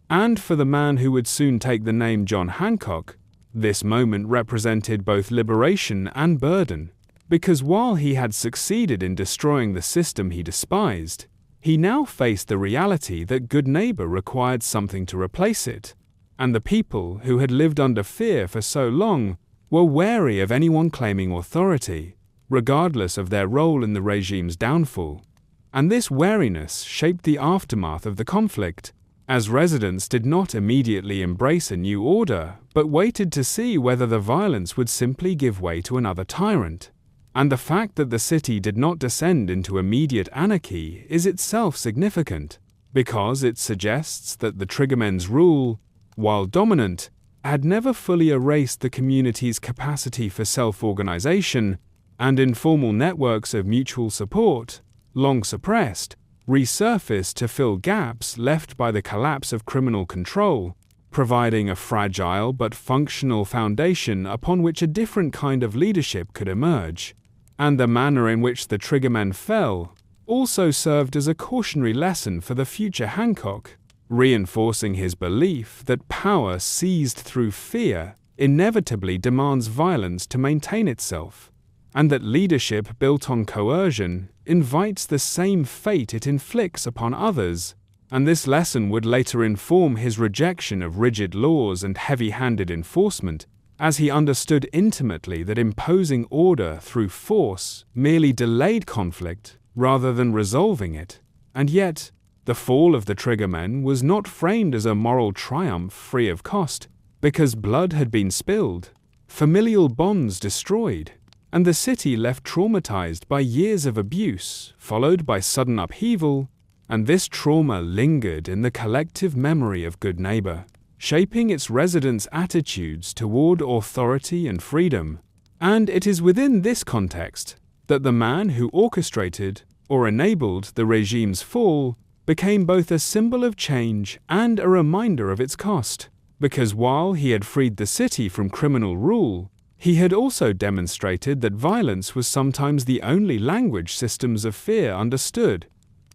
And for the man who would soon take the name John Hancock, this moment represented both liberation and burden, because while he had succeeded in destroying the system he despised, he now faced the reality that Goodneighbor required something to replace it, and the people who had lived under fear for so long were wary of anyone claiming authority, regardless of their role in the regime's downfall. And this wariness shaped the aftermath of the conflict, as residents did not immediately embrace a new order, but waited to see whether the violence would simply give way to another tyrant. And the fact that the city did not descend into immediate anarchy is itself significant, because it suggests that the Triggermen's rule, while dominant, had never fully erased the community's capacity for self-organization, and informal networks of mutual support, long suppressed, resurfaced to fill gaps left by the collapse of criminal control, providing a fragile but functional foundation upon which a different kind of leadership could emerge. And the manner in which the Triggermen fell also served as a cautionary lesson for the future Hancock, reinforcing his belief that power seized through fear inevitably demands violence to maintain itself, and that leadership built on coercion invites the same fate it inflicts upon others. And this lesson would later inform his rejection of rigid laws and heavy-handed enforcement, as he understood intimately that imposing order through force merely delayed conflict rather than resolving it. And yet, the fall of the Triggermen was not framed as a moral triumph free of cost, because blood had been spilled, familial bonds destroyed, and the city left traumatized by years of abuse, followed by sudden upheaval, and this trauma lingered in the collective memory of Goodneighbor, shaping its residents' attitudes toward authority and freedom. And it is within this context that the man who orchestrated or enabled the regime's fall became both a symbol of change and a reminder of its cost, because while he had freed the city from criminal rule, he had also demonstrated that violence was sometimes the only language systems of fear understood,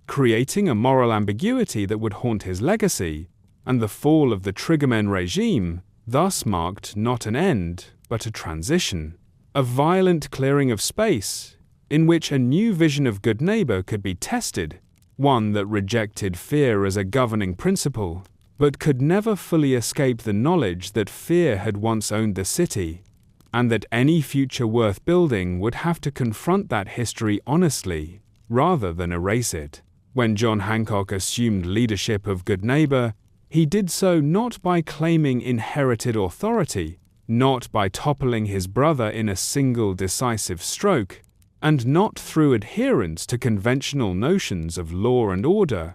creating a moral ambiguity that would haunt his legacy. And the fall of the Triggermen regime thus marked not an end, but a transition, a violent clearing of space in which a new vision of Goodneighbor could be tested, one that rejected fear as a governing principle, but could never fully escape the knowledge that fear had once owned the city, and that any future worth building would have to confront that history honestly, rather than erase it. When John Hancock assumed leadership of Goodneighbor, he did so not by claiming inherited authority, not by toppling his brother in a single decisive stroke, and not through adherence to conventional notions of law and order,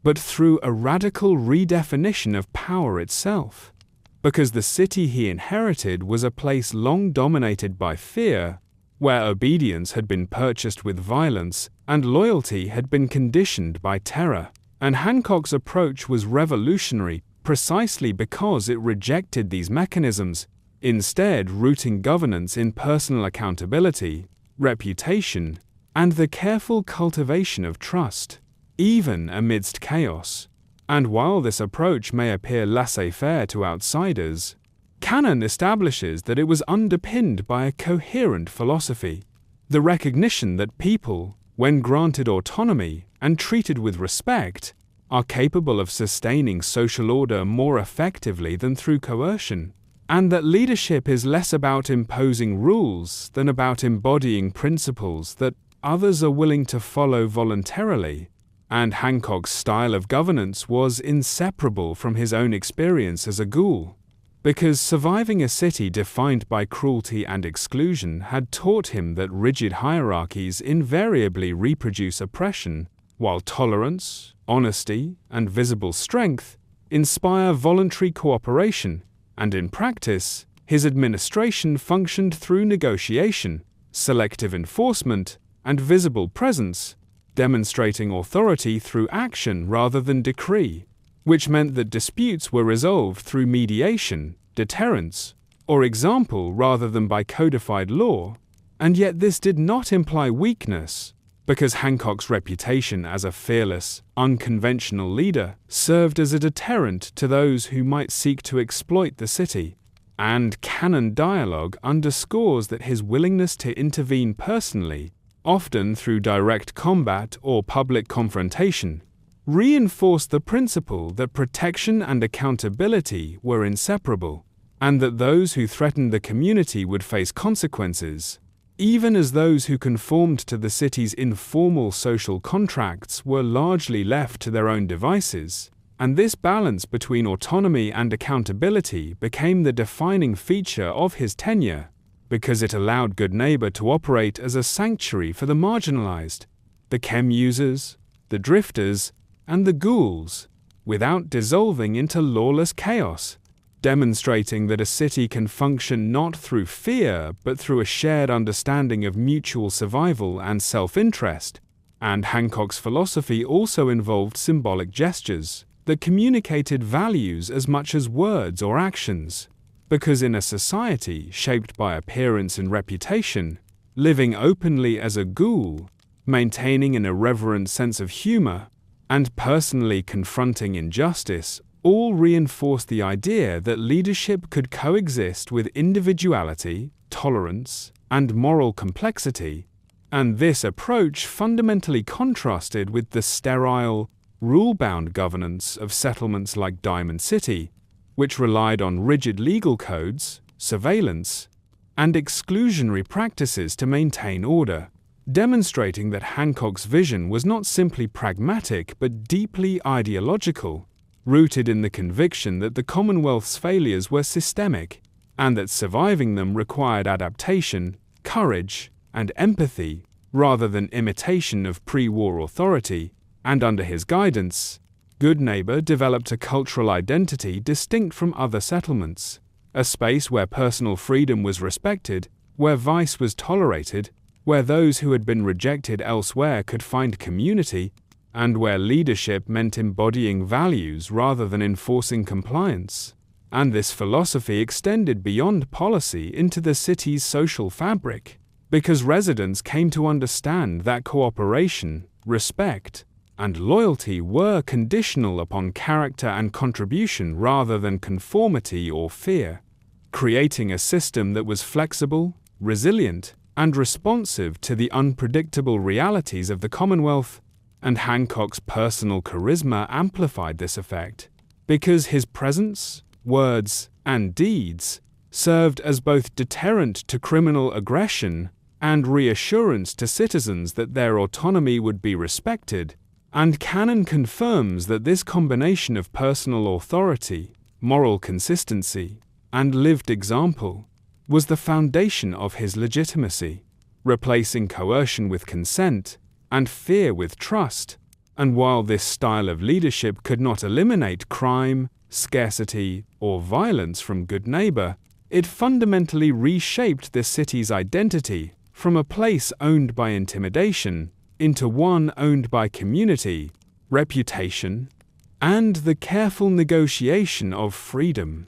but through a radical redefinition of power itself. Because the city he inherited was a place long dominated by fear, where obedience had been purchased with violence and loyalty had been conditioned by terror. And Hancock's approach was revolutionary precisely because it rejected these mechanisms, instead rooting governance in personal accountability, reputation, and the careful cultivation of trust, even amidst chaos. And while this approach may appear laissez-faire to outsiders, canon establishes that it was underpinned by a coherent philosophy, the recognition that people, when granted autonomy and treated with respect, are capable of sustaining social order more effectively than through coercion, and that leadership is less about imposing rules than about embodying principles that others are willing to follow voluntarily. And Hancock's style of governance was inseparable from his own experience as a ghoul, because surviving a city defined by cruelty and exclusion had taught him that rigid hierarchies invariably reproduce oppression, while tolerance, honesty, and visible strength inspire voluntary cooperation, and in practice, his administration functioned through negotiation, selective enforcement, and visible presence, demonstrating authority through action rather than decree, which meant that disputes were resolved through mediation, deterrence, or example rather than by codified law. And yet this did not imply weakness, because Hancock's reputation as a fearless, unconventional leader served as a deterrent to those who might seek to exploit the city. And canon dialogue underscores that his willingness to intervene personally, often through direct combat or public confrontation, reinforced the principle that protection and accountability were inseparable, and that those who threatened the community would face consequences, even as those who conformed to the city's informal social contracts were largely left to their own devices. And this balance between autonomy and accountability became the defining feature of his tenure, because it allowed Goodneighbor to operate as a sanctuary for the marginalized, the chem users, the drifters, and the ghouls, without dissolving into lawless chaos, demonstrating that a city can function not through fear but through a shared understanding of mutual survival and self-interest. And Hancock's philosophy also involved symbolic gestures that communicated values as much as words or actions, because in a society shaped by appearance and reputation, living openly as a ghoul, maintaining an irreverent sense of humor, and personally confronting injustice all reinforce the idea that leadership could coexist with individuality, tolerance, and moral complexity, and this approach fundamentally contrasted with the sterile, rule-bound governance of settlements like Diamond City, which relied on rigid legal codes, surveillance, and exclusionary practices to maintain order, demonstrating that Hancock's vision was not simply pragmatic but deeply ideological, rooted in the conviction that the Commonwealth's failures were systemic, and that surviving them required adaptation, courage, and empathy, rather than imitation of pre-war authority. And under his guidance, Goodneighbor developed a cultural identity distinct from other settlements, a space where personal freedom was respected, where vice was tolerated, where those who had been rejected elsewhere could find community, and where leadership meant embodying values rather than enforcing compliance. And this philosophy extended beyond policy into the city's social fabric, because residents came to understand that cooperation, respect, and loyalty were conditional upon character and contribution rather than conformity or fear, creating a system that was flexible, resilient, and responsive to the unpredictable realities of the Commonwealth, and Hancock's personal charisma amplified this effect, because his presence, words, and deeds served as both deterrent to criminal aggression and reassurance to citizens that their autonomy would be respected, and canon confirms that this combination of personal authority, moral consistency, and lived example was the foundation of his legitimacy, replacing coercion with consent and fear with trust. And while this style of leadership could not eliminate crime, scarcity, or violence from Goodneighbor, it fundamentally reshaped the city's identity from a place owned by intimidation into one owned by community, reputation, and the careful negotiation of freedom.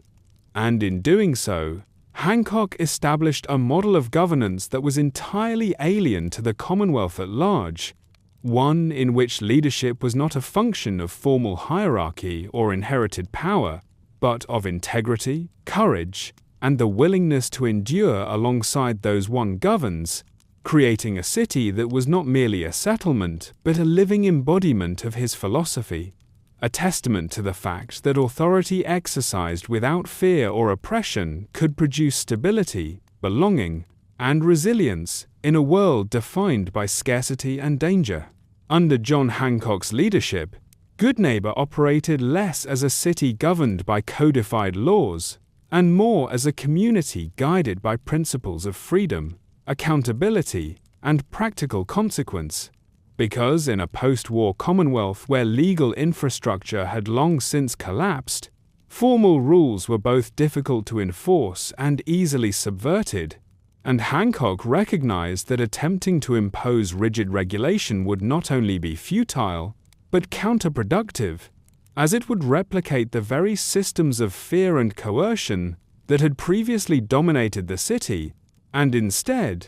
And in doing so, Hancock established a model of governance that was entirely alien to the Commonwealth at large, one in which leadership was not a function of formal hierarchy or inherited power, but of integrity, courage, and the willingness to endure alongside those one governs, creating a city that was not merely a settlement, but a living embodiment of his philosophy, a testament to the fact that authority exercised without fear or oppression could produce stability, belonging, and resilience in a world defined by scarcity and danger. Under John Hancock's leadership, Goodneighbor operated less as a city governed by codified laws, and more as a community guided by principles of freedom, accountability, and practical consequence. Because in a post-war Commonwealth where legal infrastructure had long since collapsed, formal rules were both difficult to enforce and easily subverted, and Hancock recognized that attempting to impose rigid regulation would not only be futile, but counterproductive, as it would replicate the very systems of fear and coercion that had previously dominated the city, and instead,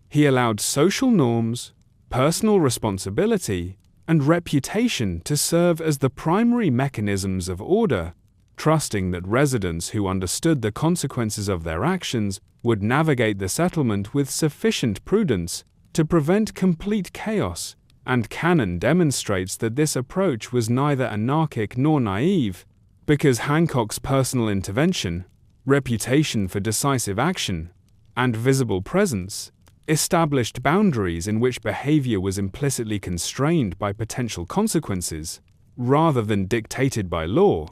he allowed social norms, personal responsibility, and reputation to serve as the primary mechanisms of order, trusting that residents who understood the consequences of their actions would navigate the settlement with sufficient prudence to prevent complete chaos, and canon demonstrates that this approach was neither anarchic nor naive, because Hancock's personal intervention, reputation for decisive action, and visible presence established boundaries in which behavior was implicitly constrained by potential consequences, rather than dictated by law,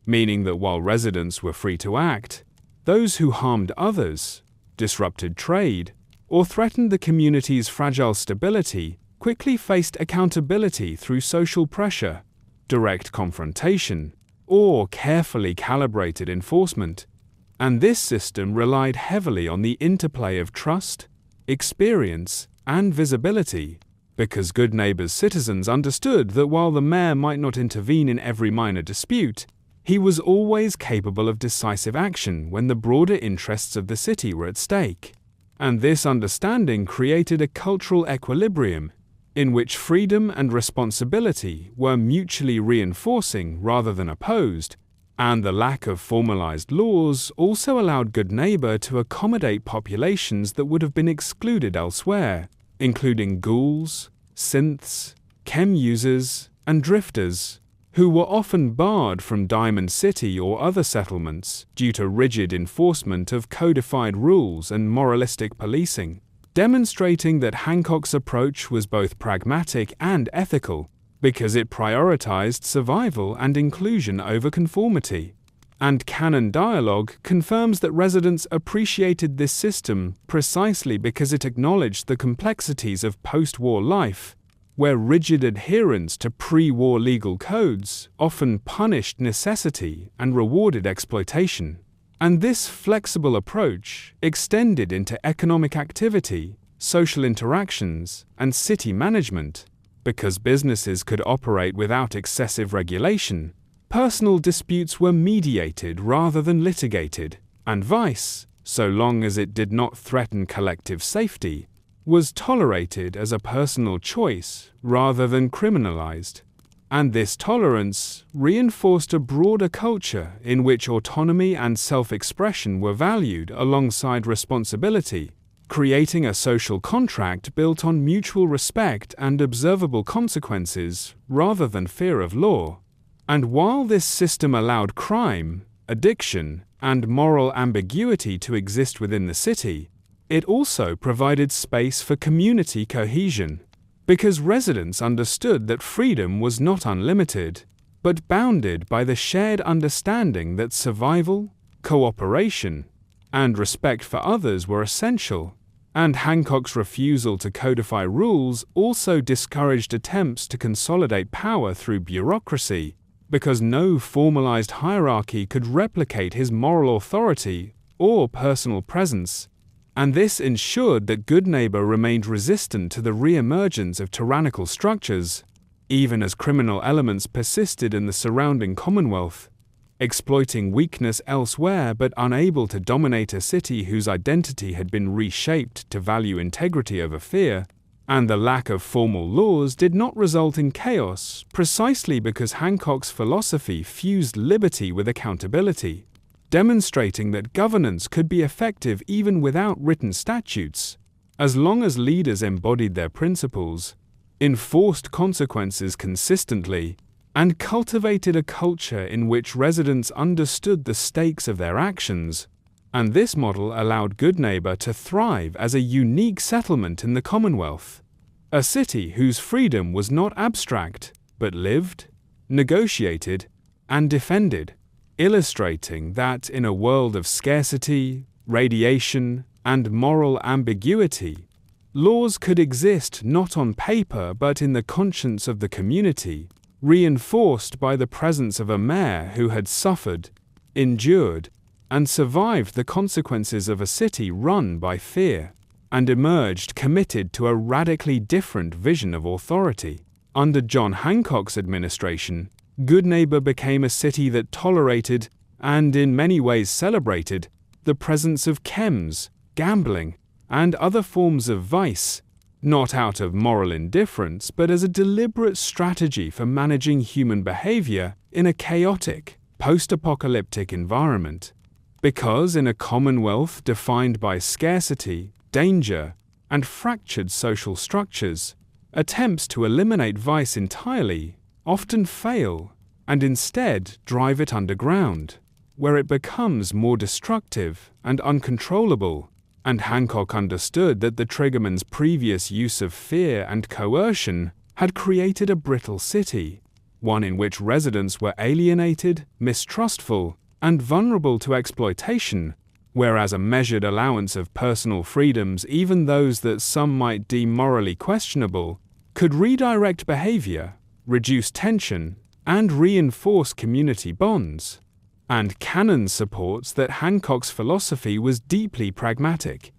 meaning that while residents were free to act, those who harmed others, disrupted trade, or threatened the community's fragile stability quickly faced accountability through social pressure, direct confrontation, or carefully calibrated enforcement. And this system relied heavily on the interplay of trust, experience, and visibility, because Goodneighbor's citizens understood that while the mayor might not intervene in every minor dispute, he was always capable of decisive action when the broader interests of the city were at stake. And this understanding created a cultural equilibrium in which freedom and responsibility were mutually reinforcing rather than opposed, and the lack of formalized laws also allowed Goodneighbor to accommodate populations that would have been excluded elsewhere, including ghouls, synths, chem users, and drifters, who were often barred from Diamond City or other settlements due to rigid enforcement of codified rules and moralistic policing, demonstrating that Hancock's approach was both pragmatic and ethical, because it prioritized survival and inclusion over conformity. And canon dialogue confirms that residents appreciated this system precisely because it acknowledged the complexities of post-war life, where rigid adherence to pre-war legal codes often punished necessity and rewarded exploitation. And this flexible approach extended into economic activity, social interactions, and city management. Because businesses could operate without excessive regulation, personal disputes were mediated rather than litigated, and vice, so long as it did not threaten collective safety, was tolerated as a personal choice rather than criminalized. And this tolerance reinforced a broader culture in which autonomy and self-expression were valued alongside responsibility, creating a social contract built on mutual respect and observable consequences rather than fear of law. And while this system allowed crime, addiction, and moral ambiguity to exist within the city, it also provided space for community cohesion, because residents understood that freedom was not unlimited, but bounded by the shared understanding that survival, cooperation, and respect for others were essential. And Hancock's refusal to codify rules also discouraged attempts to consolidate power through bureaucracy, because no formalized hierarchy could replicate his moral authority or personal presence, and this ensured that Goodneighbor remained resistant to the re-emergence of tyrannical structures, even as criminal elements persisted in the surrounding Commonwealth, exploiting weakness elsewhere but unable to dominate a city whose identity had been reshaped to value integrity over fear. And the lack of formal laws did not result in chaos, precisely because Hancock's philosophy fused liberty with accountability, demonstrating that governance could be effective even without written statutes, as long as leaders embodied their principles, enforced consequences consistently, and cultivated a culture in which residents understood the stakes of their actions. And this model allowed Goodneighbor to thrive as a unique settlement in the Commonwealth, a city whose freedom was not abstract, but lived, negotiated, and defended, illustrating that in a world of scarcity, radiation, and moral ambiguity, laws could exist not on paper but in the conscience of the community, reinforced by the presence of a mayor who had suffered, endured, and survived the consequences of a city run by fear, and emerged committed to a radically different vision of authority. Under John Hancock's administration, Goodneighbor became a city that tolerated, and in many ways celebrated, the presence of chems, gambling, and other forms of vice, not out of moral indifference but as a deliberate strategy for managing human behavior in a chaotic, post-apocalyptic environment. Because in a Commonwealth defined by scarcity, danger, and fractured social structures, attempts to eliminate vice entirely often fail and instead drive it underground, where it becomes more destructive and uncontrollable. And Hancock understood that the Triggermen's previous use of fear and coercion had created a brittle city, one in which residents were alienated, mistrustful, and vulnerable to exploitation, whereas a measured allowance of personal freedoms, even those that some might deem morally questionable, could redirect behavior, reduce tension, and reinforce community bonds. And Cannon supports that Hancock's philosophy was deeply pragmatic.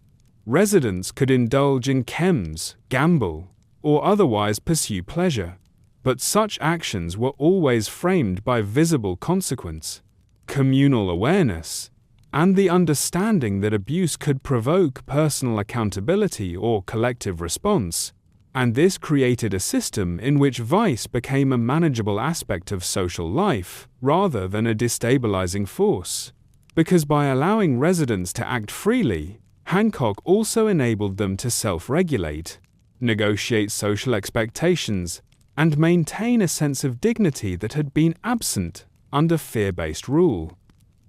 Residents could indulge in chems, gamble, or otherwise pursue pleasure, but such actions were always framed by visible consequence, communal awareness, and the understanding that abuse could provoke personal accountability or collective response, and this created a system in which vice became a manageable aspect of social life rather than a destabilizing force. Because by allowing residents to act freely, Hancock also enabled them to self-regulate, negotiate social expectations, and maintain a sense of dignity that had been absent under fear-based rule.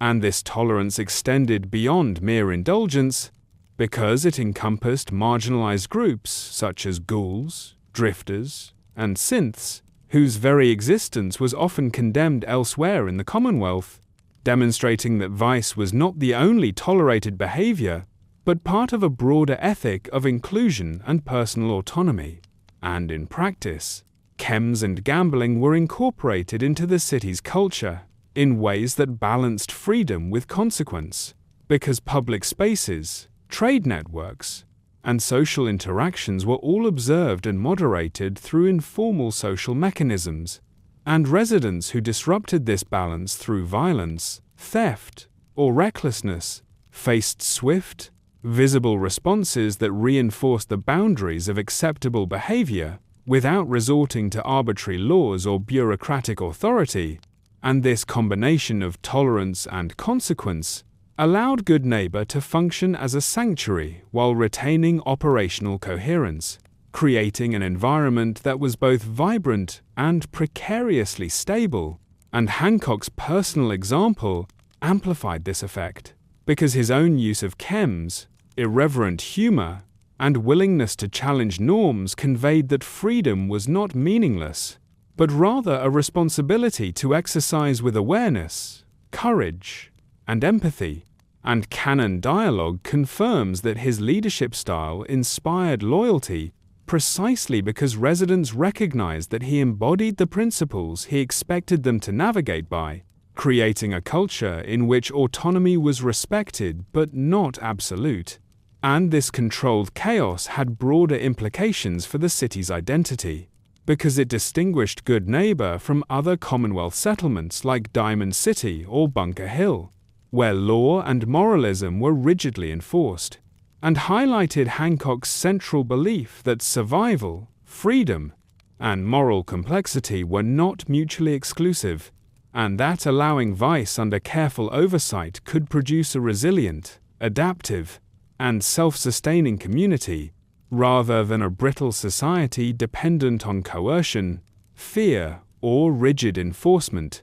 And this tolerance extended beyond mere indulgence, because it encompassed marginalized groups such as ghouls, drifters, and synths, whose very existence was often condemned elsewhere in the Commonwealth, demonstrating that vice was not the only tolerated behavior, but part of a broader ethic of inclusion and personal autonomy. And in practice, chems and gambling were incorporated into the city's culture in ways that balanced freedom with consequence, because public spaces, trade networks, and social interactions were all observed and moderated through informal social mechanisms, and residents who disrupted this balance through violence, theft, or recklessness faced swift, visible responses that reinforced the boundaries of acceptable behavior without resorting to arbitrary laws or bureaucratic authority. And this combination of tolerance and consequence allowed Goodneighbor to function as a sanctuary while retaining operational coherence, creating an environment that was both vibrant and precariously stable. And Hancock's personal example amplified this effect, because his own use of chems, irreverent humor, and willingness to challenge norms conveyed that freedom was not meaningless, but rather a responsibility to exercise with awareness, courage, and empathy. And canon dialogue confirms that his leadership style inspired loyalty precisely because residents recognized that he embodied the principles he expected them to navigate by, creating a culture in which autonomy was respected but not absolute. And this controlled chaos had broader implications for the city's identity, because it distinguished Goodneighbor from other Commonwealth settlements like Diamond City or Bunker Hill, where law and moralism were rigidly enforced, and highlighted Hancock's central belief that survival, freedom, and moral complexity were not mutually exclusive, and that allowing vice under careful oversight could produce a resilient, adaptive, and self-sustaining community, rather than a brittle society dependent on coercion, fear, or rigid enforcement.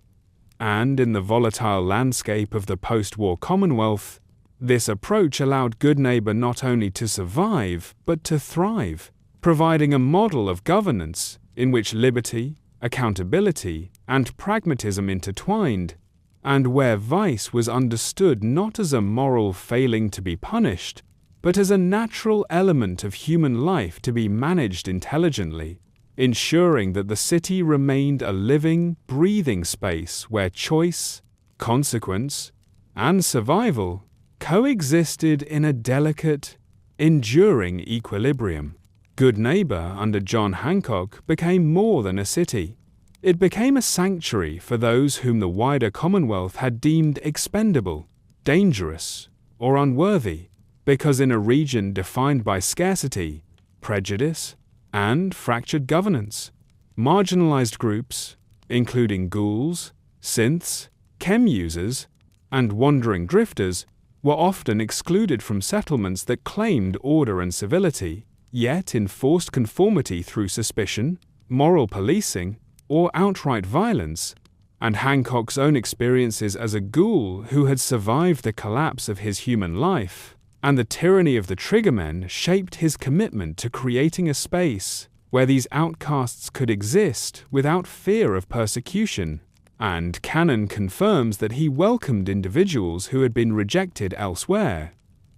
And in the volatile landscape of the post-war Commonwealth, this approach allowed Goodneighbor not only to survive, but to thrive, providing a model of governance in which liberty, accountability, and pragmatism intertwined, and where vice was understood not as a moral failing to be punished, but as a natural element of human life to be managed intelligently, ensuring that the city remained a living, breathing space where choice, consequence, and survival coexisted in a delicate, enduring equilibrium. Goodneighbor under John Hancock became more than a city. It became a sanctuary for those whom the wider Commonwealth had deemed expendable, dangerous, or unworthy, because in a region defined by scarcity, prejudice, and fractured governance, marginalized groups, including ghouls, synths, chem users, and wandering drifters, were often excluded from settlements that claimed order and civility, yet enforced conformity through suspicion, moral policing, or outright violence. And Hancock's own experiences as a ghoul who had survived the collapse of his human life and the tyranny of the Triggermen shaped his commitment to creating a space where these outcasts could exist without fear of persecution. And canon confirms that he welcomed individuals who had been rejected elsewhere,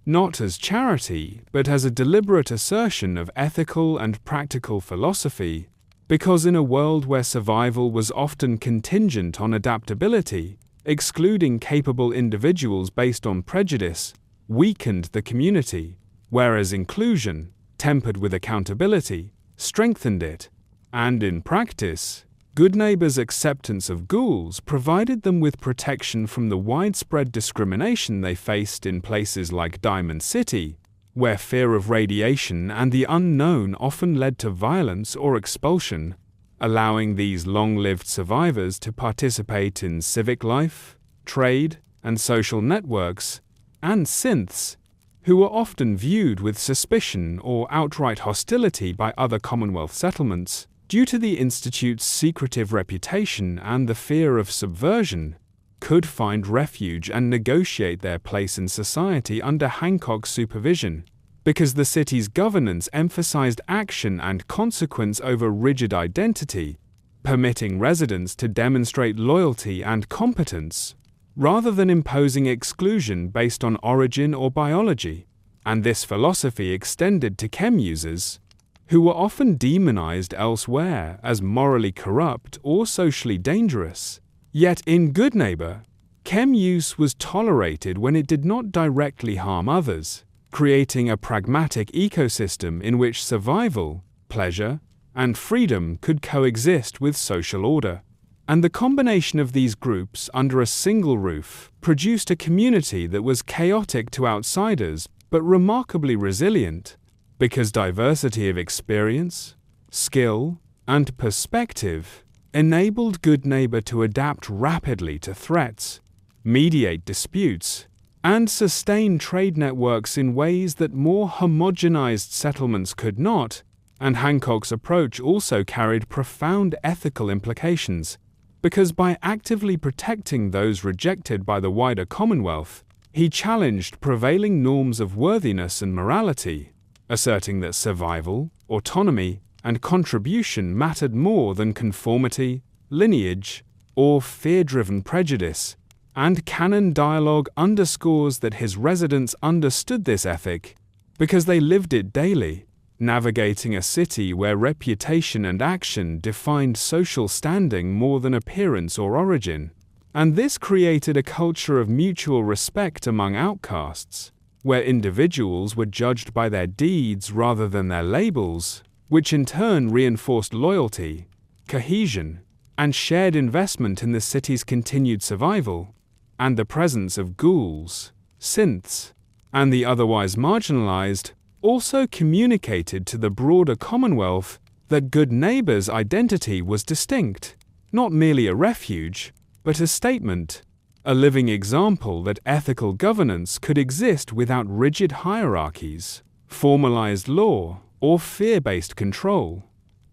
not as charity, but as a deliberate assertion of ethical and practical philosophy, because in a world where survival was often contingent on adaptability, excluding capable individuals based on prejudice weakened the community, whereas inclusion, tempered with accountability, strengthened it. And in practice, Goodneighbor's acceptance of ghouls provided them with protection from the widespread discrimination they faced in places like Diamond City, where fear of radiation and the unknown often led to violence or expulsion, allowing these long-lived survivors to participate in civic life, trade, and social networks, and synths, who were often viewed with suspicion or outright hostility by other Commonwealth settlements, due to the Institute's secretive reputation and the fear of subversion, could find refuge and negotiate their place in society under Hancock's supervision, because the city's governance emphasized action and consequence over rigid identity, permitting residents to demonstrate loyalty and competence, rather than imposing exclusion based on origin or biology. And this philosophy extended to chem users, who were often demonized elsewhere as morally corrupt or socially dangerous. Yet in Goodneighbor, chem use was tolerated when it did not directly harm others, creating a pragmatic ecosystem in which survival, pleasure, and freedom could coexist with social order. And the combination of these groups under a single roof produced a community that was chaotic to outsiders but remarkably resilient, because diversity of experience, skill, and perspective enabled Goodneighbor to adapt rapidly to threats, mediate disputes, and sustain trade networks in ways that more homogenized settlements could not, and Hancock's approach also carried profound ethical implications, because by actively protecting those rejected by the wider Commonwealth, he challenged prevailing norms of worthiness and morality, asserting that survival, autonomy, and contribution mattered more than conformity, lineage, or fear-driven prejudice, and canon dialogue underscores that his residents understood this ethic because they lived it daily, navigating a city where reputation and action defined social standing more than appearance or origin. And this created a culture of mutual respect among outcasts, where individuals were judged by their deeds rather than their labels, which in turn reinforced loyalty, cohesion, and shared investment in the city's continued survival. And the presence of ghouls, synths, and the otherwise marginalized also communicated to the broader Commonwealth that Goodneighbor's identity was distinct, not merely a refuge, but a statement, a living example that ethical governance could exist without rigid hierarchies, formalized law, or fear-based control.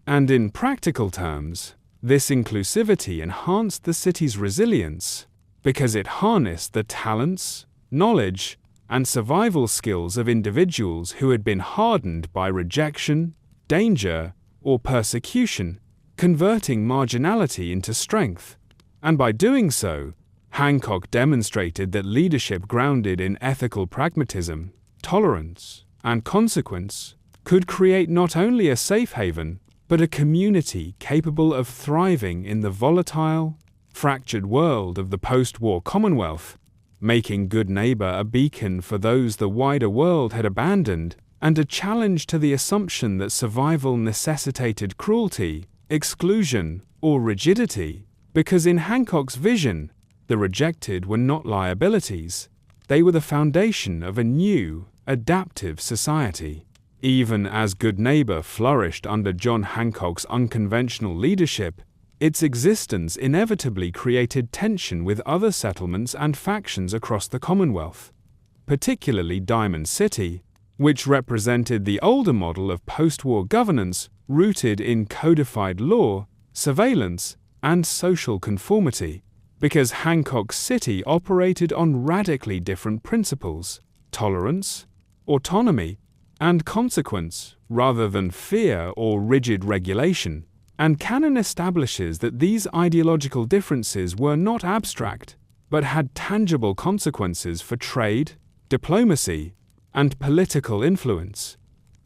And in practical terms, this inclusivity enhanced the city's resilience, because it harnessed the talents, knowledge, and survival skills of individuals who had been hardened by rejection, danger, or persecution, converting marginality into strength. And by doing so, Hancock demonstrated that leadership grounded in ethical pragmatism, tolerance, and consequence could create not only a safe haven, but a community capable of thriving in the volatile, fractured world of the post-war Commonwealth, making Goodneighbor a beacon for those the wider world had abandoned, and a challenge to the assumption that survival necessitated cruelty, exclusion, or rigidity, because in Hancock's vision, the rejected were not liabilities, they were the foundation of a new, adaptive society. Even as Goodneighbor flourished under John Hancock's unconventional leadership, its existence inevitably created tension with other settlements and factions across the Commonwealth, particularly Diamond City, which represented the older model of post-war governance rooted in codified law, surveillance, and social conformity, because Hancock City operated on radically different principles: tolerance, autonomy, and consequence, rather than fear or rigid regulation. And canon establishes that these ideological differences were not abstract, but had tangible consequences for trade, diplomacy, and political influence.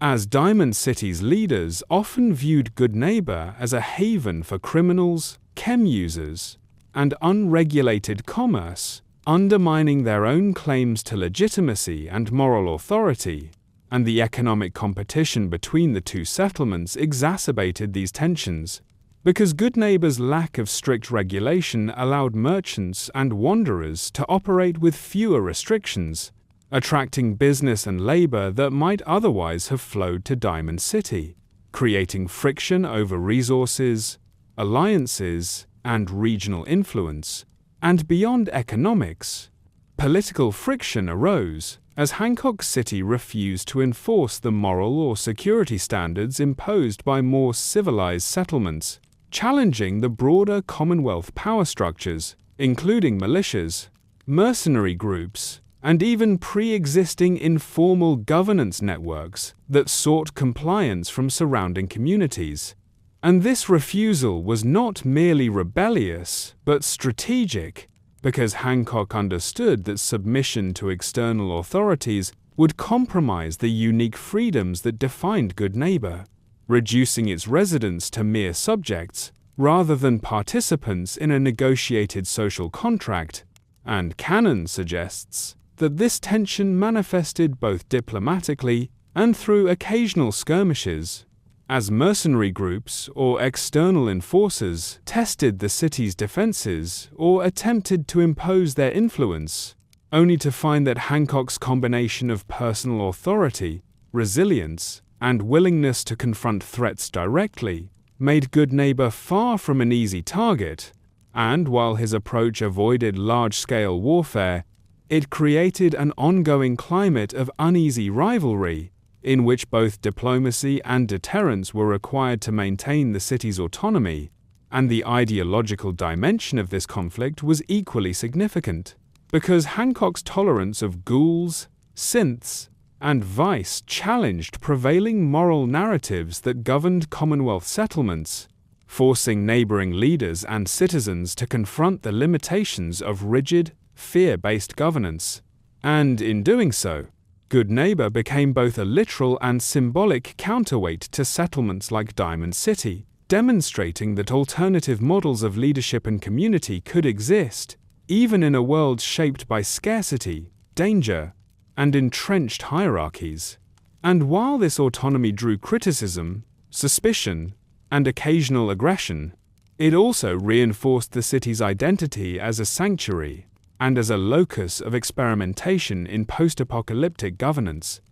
As Diamond City's leaders often viewed Goodneighbor as a haven for criminals, chem users, and unregulated commerce, undermining their own claims to legitimacy and moral authority, and the economic competition between the two settlements exacerbated these tensions, because Goodneighbor's lack of strict regulation allowed merchants and wanderers to operate with fewer restrictions, attracting business and labor that might otherwise have flowed to Diamond City, creating friction over resources, alliances, and regional influence. And beyond economics, political friction arose as Hancock City refused to enforce the moral or security standards imposed by more civilized settlements, challenging the broader Commonwealth power structures, including militias, mercenary groups, and even pre-existing informal governance networks that sought compliance from surrounding communities. And this refusal was not merely rebellious, but strategic, because Hancock understood that submission to external authorities would compromise the unique freedoms that defined Goodneighbor, reducing its residents to mere subjects rather than participants in a negotiated social contract. And canon suggests that this tension manifested both diplomatically and through occasional skirmishes, as mercenary groups or external enforcers tested the city's defenses or attempted to impose their influence, only to find that Hancock's combination of personal authority, resilience, and willingness to confront threats directly made Goodneighbor far from an easy target, and while his approach avoided large-scale warfare, It created an ongoing climate of uneasy rivalry, in which both diplomacy and deterrence were required to maintain the city's autonomy, and the ideological dimension of this conflict was equally significant, because Hancock's tolerance of ghouls, synths, and vice challenged prevailing moral narratives that governed Commonwealth settlements, forcing neighboring leaders and citizens to confront the limitations of rigid, fear-based governance. And in doing so, Goodneighbor became both a literal and symbolic counterweight to settlements like Diamond City, demonstrating that alternative models of leadership and community could exist, even in a world shaped by scarcity, danger, and entrenched hierarchies. And while this autonomy drew criticism, suspicion, and occasional aggression, it also reinforced the city's identity as a sanctuary and as a locus of experimentation in post-apocalyptic governance.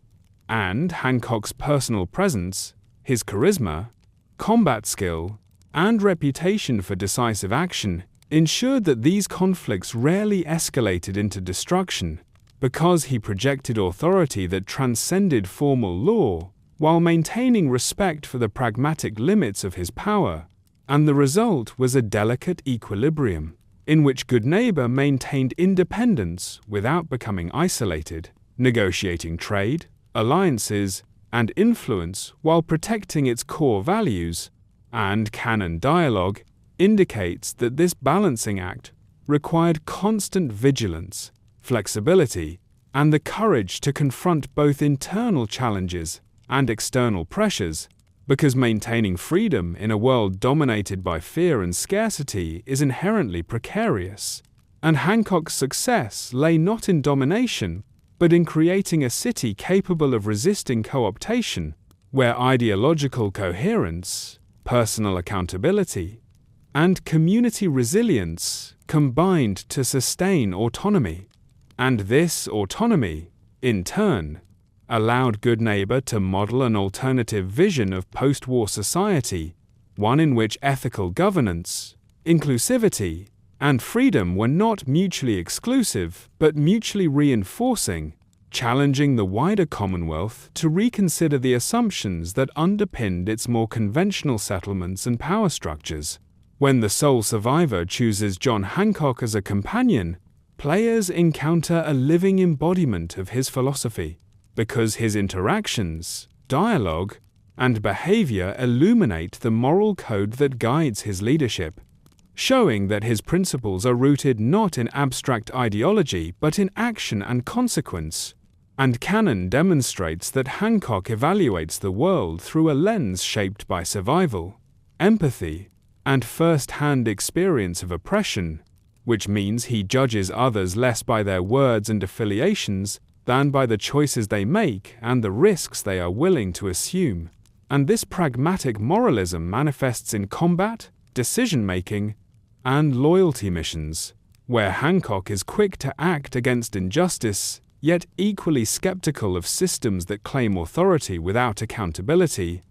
And Hancock's personal presence, his charisma, combat skill, and reputation for decisive action ensured that these conflicts rarely escalated into destruction, because he projected authority that transcended formal law while maintaining respect for the pragmatic limits of his power, and the result was a delicate equilibrium, in which Goodneighbor maintained independence without becoming isolated, negotiating trade, alliances, and influence while protecting its core values, and canon dialogue indicates that this balancing act required constant vigilance, flexibility, and the courage to confront both internal challenges and external pressures, because maintaining freedom in a world dominated by fear and scarcity is inherently precarious. And Hancock's success lay not in domination, but in creating a city capable of resisting co-optation, where ideological coherence, personal accountability, and community resilience combined to sustain autonomy. And this autonomy, in turn, allowed Goodneighbor to model an alternative vision of post-war society, one in which ethical governance, inclusivity, and freedom were not mutually exclusive but mutually reinforcing, challenging the wider Commonwealth to reconsider the assumptions that underpinned its more conventional settlements and power structures. When the sole survivor chooses John Hancock as a companion, players encounter a living embodiment of his philosophy, because his interactions, dialogue, and behavior illuminate the moral code that guides his leadership, showing that his principles are rooted not in abstract ideology but in action and consequence. And canon demonstrates that Hancock evaluates the world through a lens shaped by survival, empathy, and first-hand experience of oppression, which means he judges others less by their words and affiliations than by the choices they make and the risks they are willing to assume. And this pragmatic moralism manifests in combat, decision-making, and loyalty missions, where Hancock is quick to act against injustice, yet equally skeptical of systems that claim authority without accountability,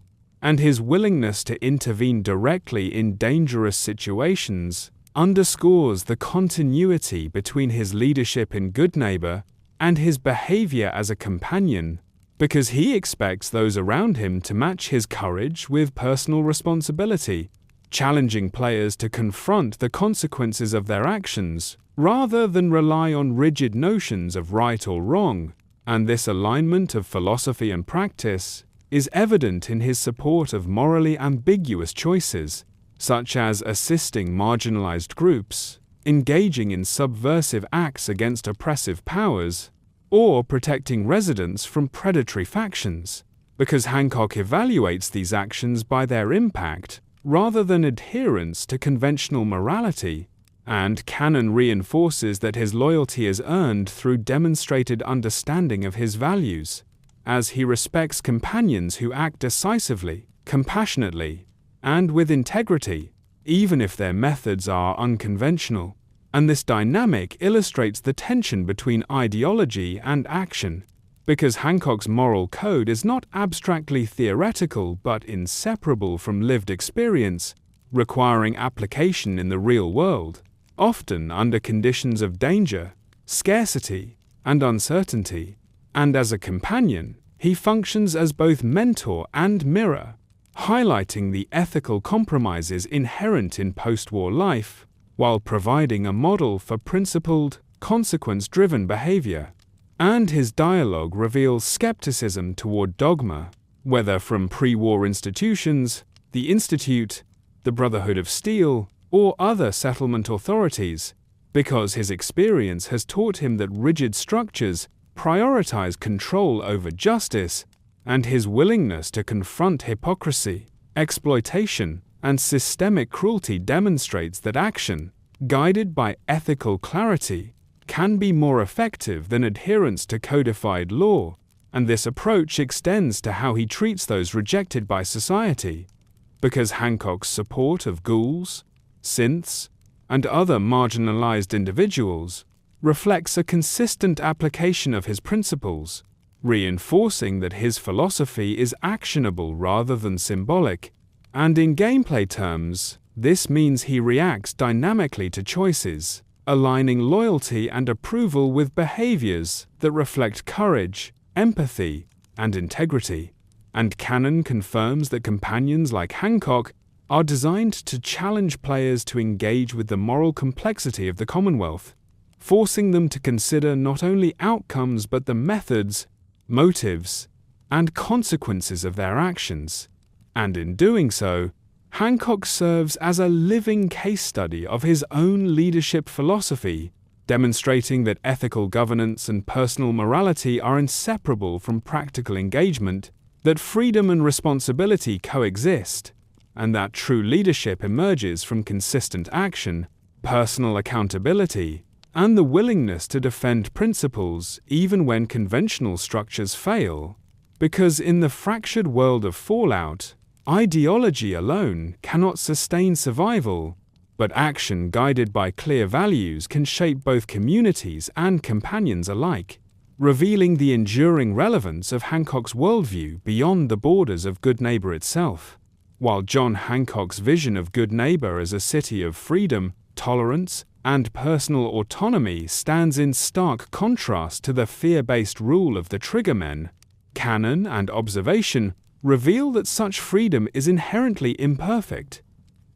and his willingness to intervene directly in dangerous situations underscores the continuity between his leadership in Goodneighbor and his behavior as a companion, because he expects those around him to match his courage with personal responsibility, challenging players to confront the consequences of their actions, rather than rely on rigid notions of right or wrong. And this alignment of philosophy and practice is evident in his support of morally ambiguous choices, such as assisting marginalized groups, engaging in subversive acts against oppressive powers, or protecting residents from predatory factions, because Hancock evaluates these actions by their impact rather than adherence to conventional morality, and canon reinforces that his loyalty is earned through demonstrated understanding of his values, as he respects companions who act decisively, compassionately, and with integrity, even if their methods are unconventional. And this dynamic illustrates the tension between ideology and action, because Hancock's moral code is not abstractly theoretical but inseparable from lived experience, requiring application in the real world, often under conditions of danger, scarcity, and uncertainty, and as a companion, he functions as both mentor and mirror, highlighting the ethical compromises inherent in post-war life, while providing a model for principled, consequence-driven behavior. And his dialogue reveals skepticism toward dogma, whether from pre-war institutions, the Institute, the Brotherhood of Steel, or other settlement authorities, because his experience has taught him that rigid structures prioritize control over justice, and his willingness to confront hypocrisy, exploitation, and systemic cruelty demonstrates that action, guided by ethical clarity, can be more effective than adherence to codified law, and this approach extends to how he treats those rejected by society, because Hancock's support of ghouls, synths, and other marginalized individuals reflects a consistent application of his principles, reinforcing that his philosophy is actionable rather than symbolic, and in gameplay terms, this means he reacts dynamically to choices, aligning loyalty and approval with behaviors that reflect courage, empathy, and integrity. And canon confirms that companions like Hancock are designed to challenge players to engage with the moral complexity of the Commonwealth, forcing them to consider not only outcomes but the methods, motives, and consequences of their actions. And in doing so, Hancock serves as a living case study of his own leadership philosophy, demonstrating that ethical governance and personal morality are inseparable from practical engagement, that freedom and responsibility coexist, and that true leadership emerges from consistent action, personal accountability, and the willingness to defend principles even when conventional structures fail, because in the fractured world of Fallout, ideology alone cannot sustain survival, but action guided by clear values can shape both communities and companions alike, revealing the enduring relevance of Hancock's worldview beyond the borders of Goodneighbor itself. While John Hancock's vision of Goodneighbor as a city of freedom, tolerance, and personal autonomy stands in stark contrast to the fear-based rule of the Triggermen, canon and observation reveal that such freedom is inherently imperfect,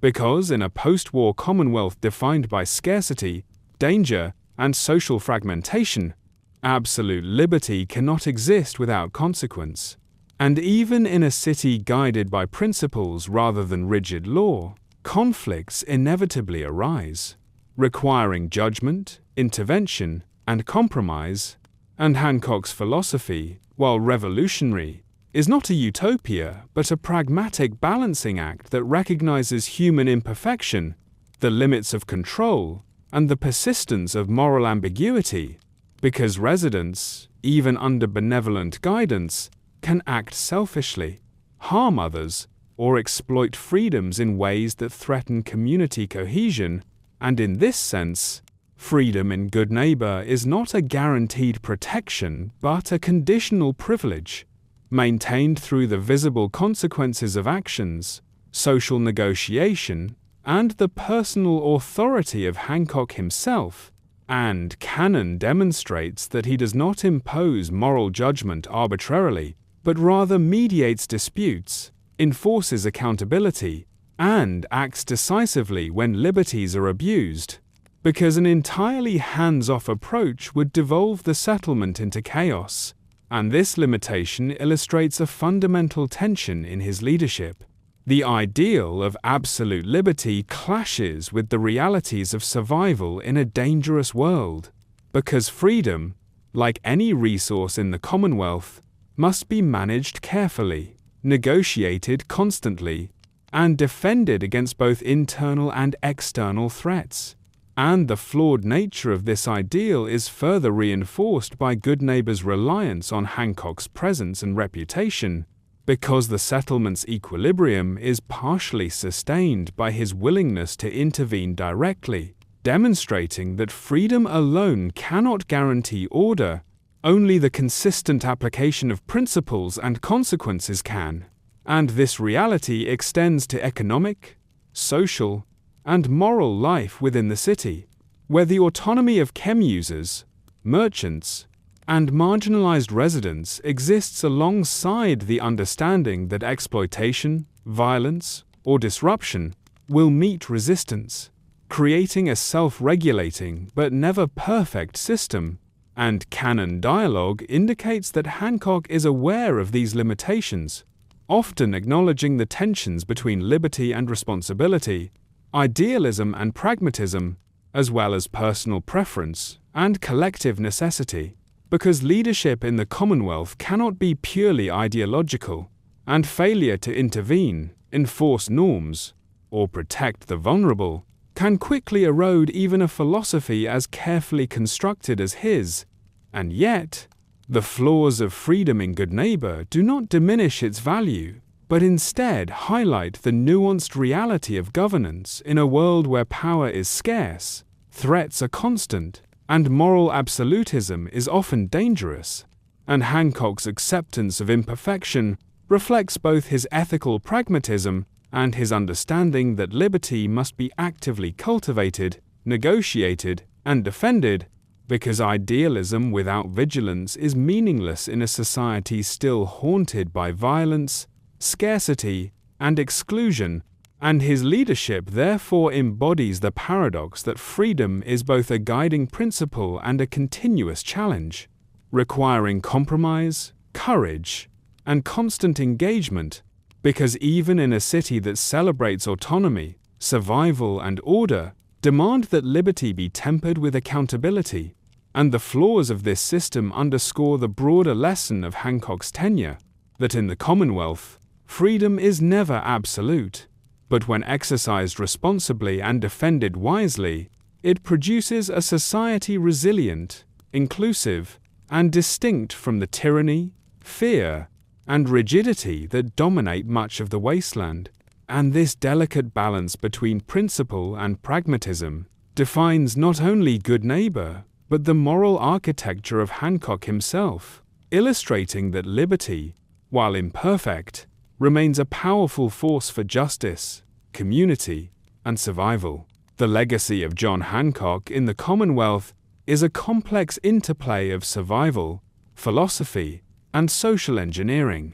because in a post-war Commonwealth defined by scarcity, danger, and social fragmentation, absolute liberty cannot exist without consequence. And even in a city guided by principles rather than rigid law, conflicts inevitably arise, requiring judgment, intervention, and compromise. And Hancock's philosophy, while revolutionary, is not a utopia but a pragmatic balancing act that recognizes human imperfection, the limits of control, and the persistence of moral ambiguity, because residents, even under benevolent guidance, can act selfishly, harm others, or exploit freedoms in ways that threaten community cohesion, and in this sense, freedom in Goodneighbor is not a guaranteed protection but a conditional privilege, maintained through the visible consequences of actions, social negotiation, and the personal authority of Hancock himself. And canon demonstrates that he does not impose moral judgment arbitrarily, but rather mediates disputes, enforces accountability, and acts decisively when liberties are abused, because an entirely hands-off approach would devolve the settlement into chaos, and this limitation illustrates a fundamental tension in his leadership. The ideal of absolute liberty clashes with the realities of survival in a dangerous world, because freedom, like any resource in the Commonwealth, must be managed carefully, negotiated constantly, and defended against both internal and external threats. And the flawed nature of this ideal is further reinforced by Goodneighbor's reliance on Hancock's presence and reputation, because the settlement's equilibrium is partially sustained by his willingness to intervene directly, demonstrating that freedom alone cannot guarantee order, only the consistent application of principles and consequences can. And this reality extends to economic, social, and moral life within the city, where the autonomy of chem users, merchants, and marginalized residents exists alongside the understanding that exploitation, violence, or disruption will meet resistance, creating a self-regulating but never perfect system. And canon dialogue indicates that Hancock is aware of these limitations, often acknowledging the tensions between liberty and responsibility, idealism and pragmatism, as well as personal preference and collective necessity, because leadership in the Commonwealth cannot be purely ideological, and failure to intervene, enforce norms, or protect the vulnerable can quickly erode even a philosophy as carefully constructed as his. And yet, the flaws of freedom in Goodneighbor do not diminish its value, but instead highlight the nuanced reality of governance in a world where power is scarce, threats are constant, and moral absolutism is often dangerous. And Hancock's acceptance of imperfection reflects both his ethical pragmatism and his understanding that liberty must be actively cultivated, negotiated, and defended, because idealism without vigilance is meaningless in a society still haunted by violence, scarcity, and exclusion, and his leadership therefore embodies the paradox that freedom is both a guiding principle and a continuous challenge, requiring compromise, courage, and constant engagement, because even in a city that celebrates autonomy, survival, and order, demand that liberty be tempered with accountability. And the flaws of this system underscore the broader lesson of Hancock's tenure, that in the Commonwealth, freedom is never absolute, but when exercised responsibly and defended wisely, it produces a society resilient, inclusive, and distinct from the tyranny, fear, and rigidity that dominate much of the wasteland. And this delicate balance between principle and pragmatism defines not only Goodneighbor, but the moral architecture of Hancock himself, illustrating that liberty, while imperfect, remains a powerful force for justice, community, and survival. The legacy of John Hancock in the Commonwealth is a complex interplay of survival, philosophy, and social engineering,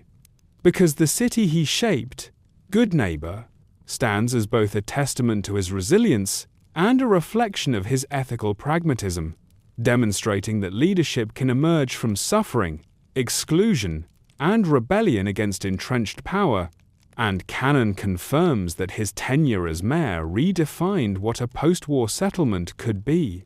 because the city he shaped, Goodneighbor, stands as both a testament to his resilience and a reflection of his ethical pragmatism, demonstrating that leadership can emerge from suffering, exclusion, and rebellion against entrenched power. And canon confirms that his tenure as mayor redefined what a post-war settlement could be,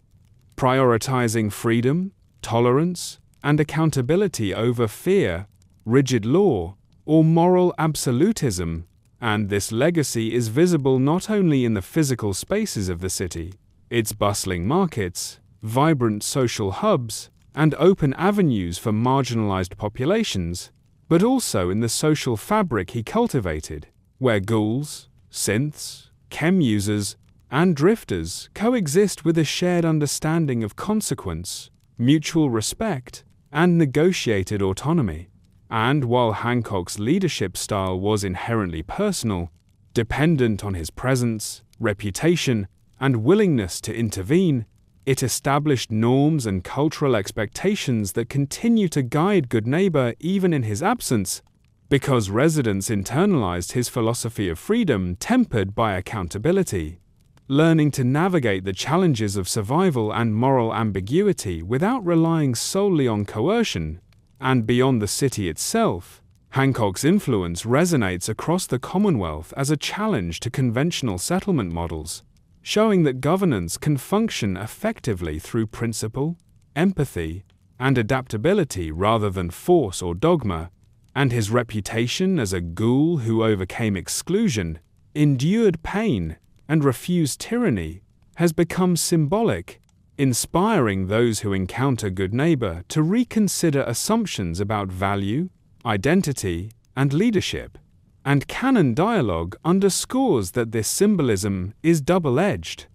prioritizing freedom, tolerance, and accountability over fear, rigid law, or moral absolutism. And this legacy is visible not only in the physical spaces of the city, its bustling markets, vibrant social hubs, and open avenues for marginalized populations, but also in the social fabric he cultivated, where ghouls, synths, chem users, and drifters coexist with a shared understanding of consequence, mutual respect, and negotiated autonomy. And while Hancock's leadership style was inherently personal, dependent on his presence, reputation, and willingness to intervene, it established norms and cultural expectations that continue to guide Goodneighbor even in his absence, because residents internalized his philosophy of freedom tempered by accountability, learning to navigate the challenges of survival and moral ambiguity without relying solely on coercion. And beyond the city itself, Hancock's influence resonates across the Commonwealth as a challenge to conventional settlement models, showing that governance can function effectively through principle, empathy, and adaptability rather than force or dogma. And his reputation as a ghoul who overcame exclusion, endured pain, and refused tyranny has become symbolic, inspiring those who encounter Goodneighbor to reconsider assumptions about value, identity, and leadership. And canon dialogue underscores that this symbolism is double-edged,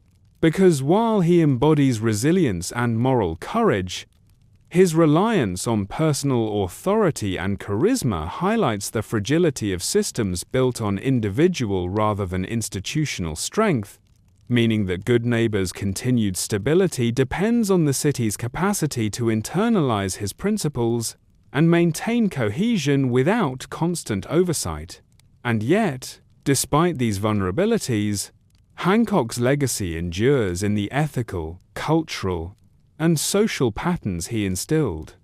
because while he embodies resilience and moral courage, his reliance on personal authority and charisma highlights the fragility of systems built on individual rather than institutional strength. meaning that Goodneighbor's continued stability depends on the city's capacity to internalize his principles and maintain cohesion without constant oversight. And yet, despite these vulnerabilities, Hancock's legacy endures in the ethical, cultural, and social patterns he instilled,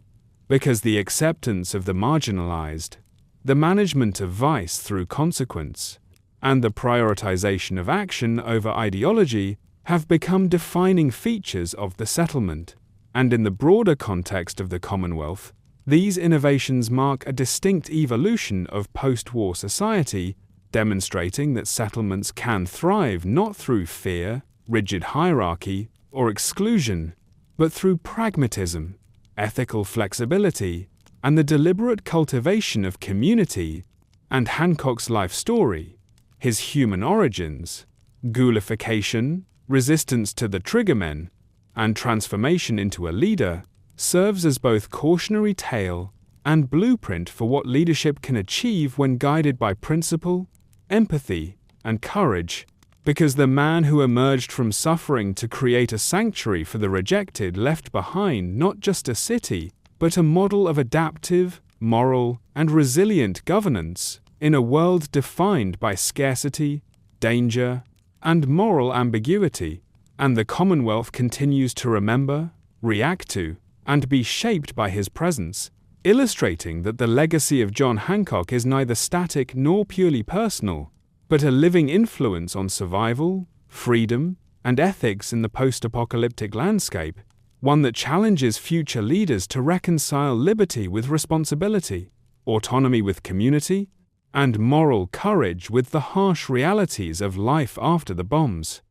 because the acceptance of the marginalized, the management of vice through consequence, and the prioritization of action over ideology have become defining features of the settlement. And in the broader context of the Commonwealth, these innovations mark a distinct evolution of post-war society, demonstrating that settlements can thrive not through fear, rigid hierarchy, or exclusion, but through pragmatism, ethical flexibility, and the deliberate cultivation of community. And Hancock's life story, his human origins, ghoulification, resistance to the Triggermen, and transformation into a leader, serves as both cautionary tale and blueprint for what leadership can achieve when guided by principle, empathy, and courage, because the man who emerged from suffering to create a sanctuary for the rejected left behind not just a city, but a model of adaptive, moral, and resilient governance in a world defined by scarcity, danger, and moral ambiguity. And the Commonwealth continues to remember, react to, and be shaped by his presence, illustrating that the legacy of John Hancock is neither static nor purely personal, but a living influence on survival, freedom, and ethics in the post-apocalyptic landscape, one that challenges future leaders to reconcile liberty with responsibility, autonomy with community, and moral courage with the harsh realities of life after the bombs.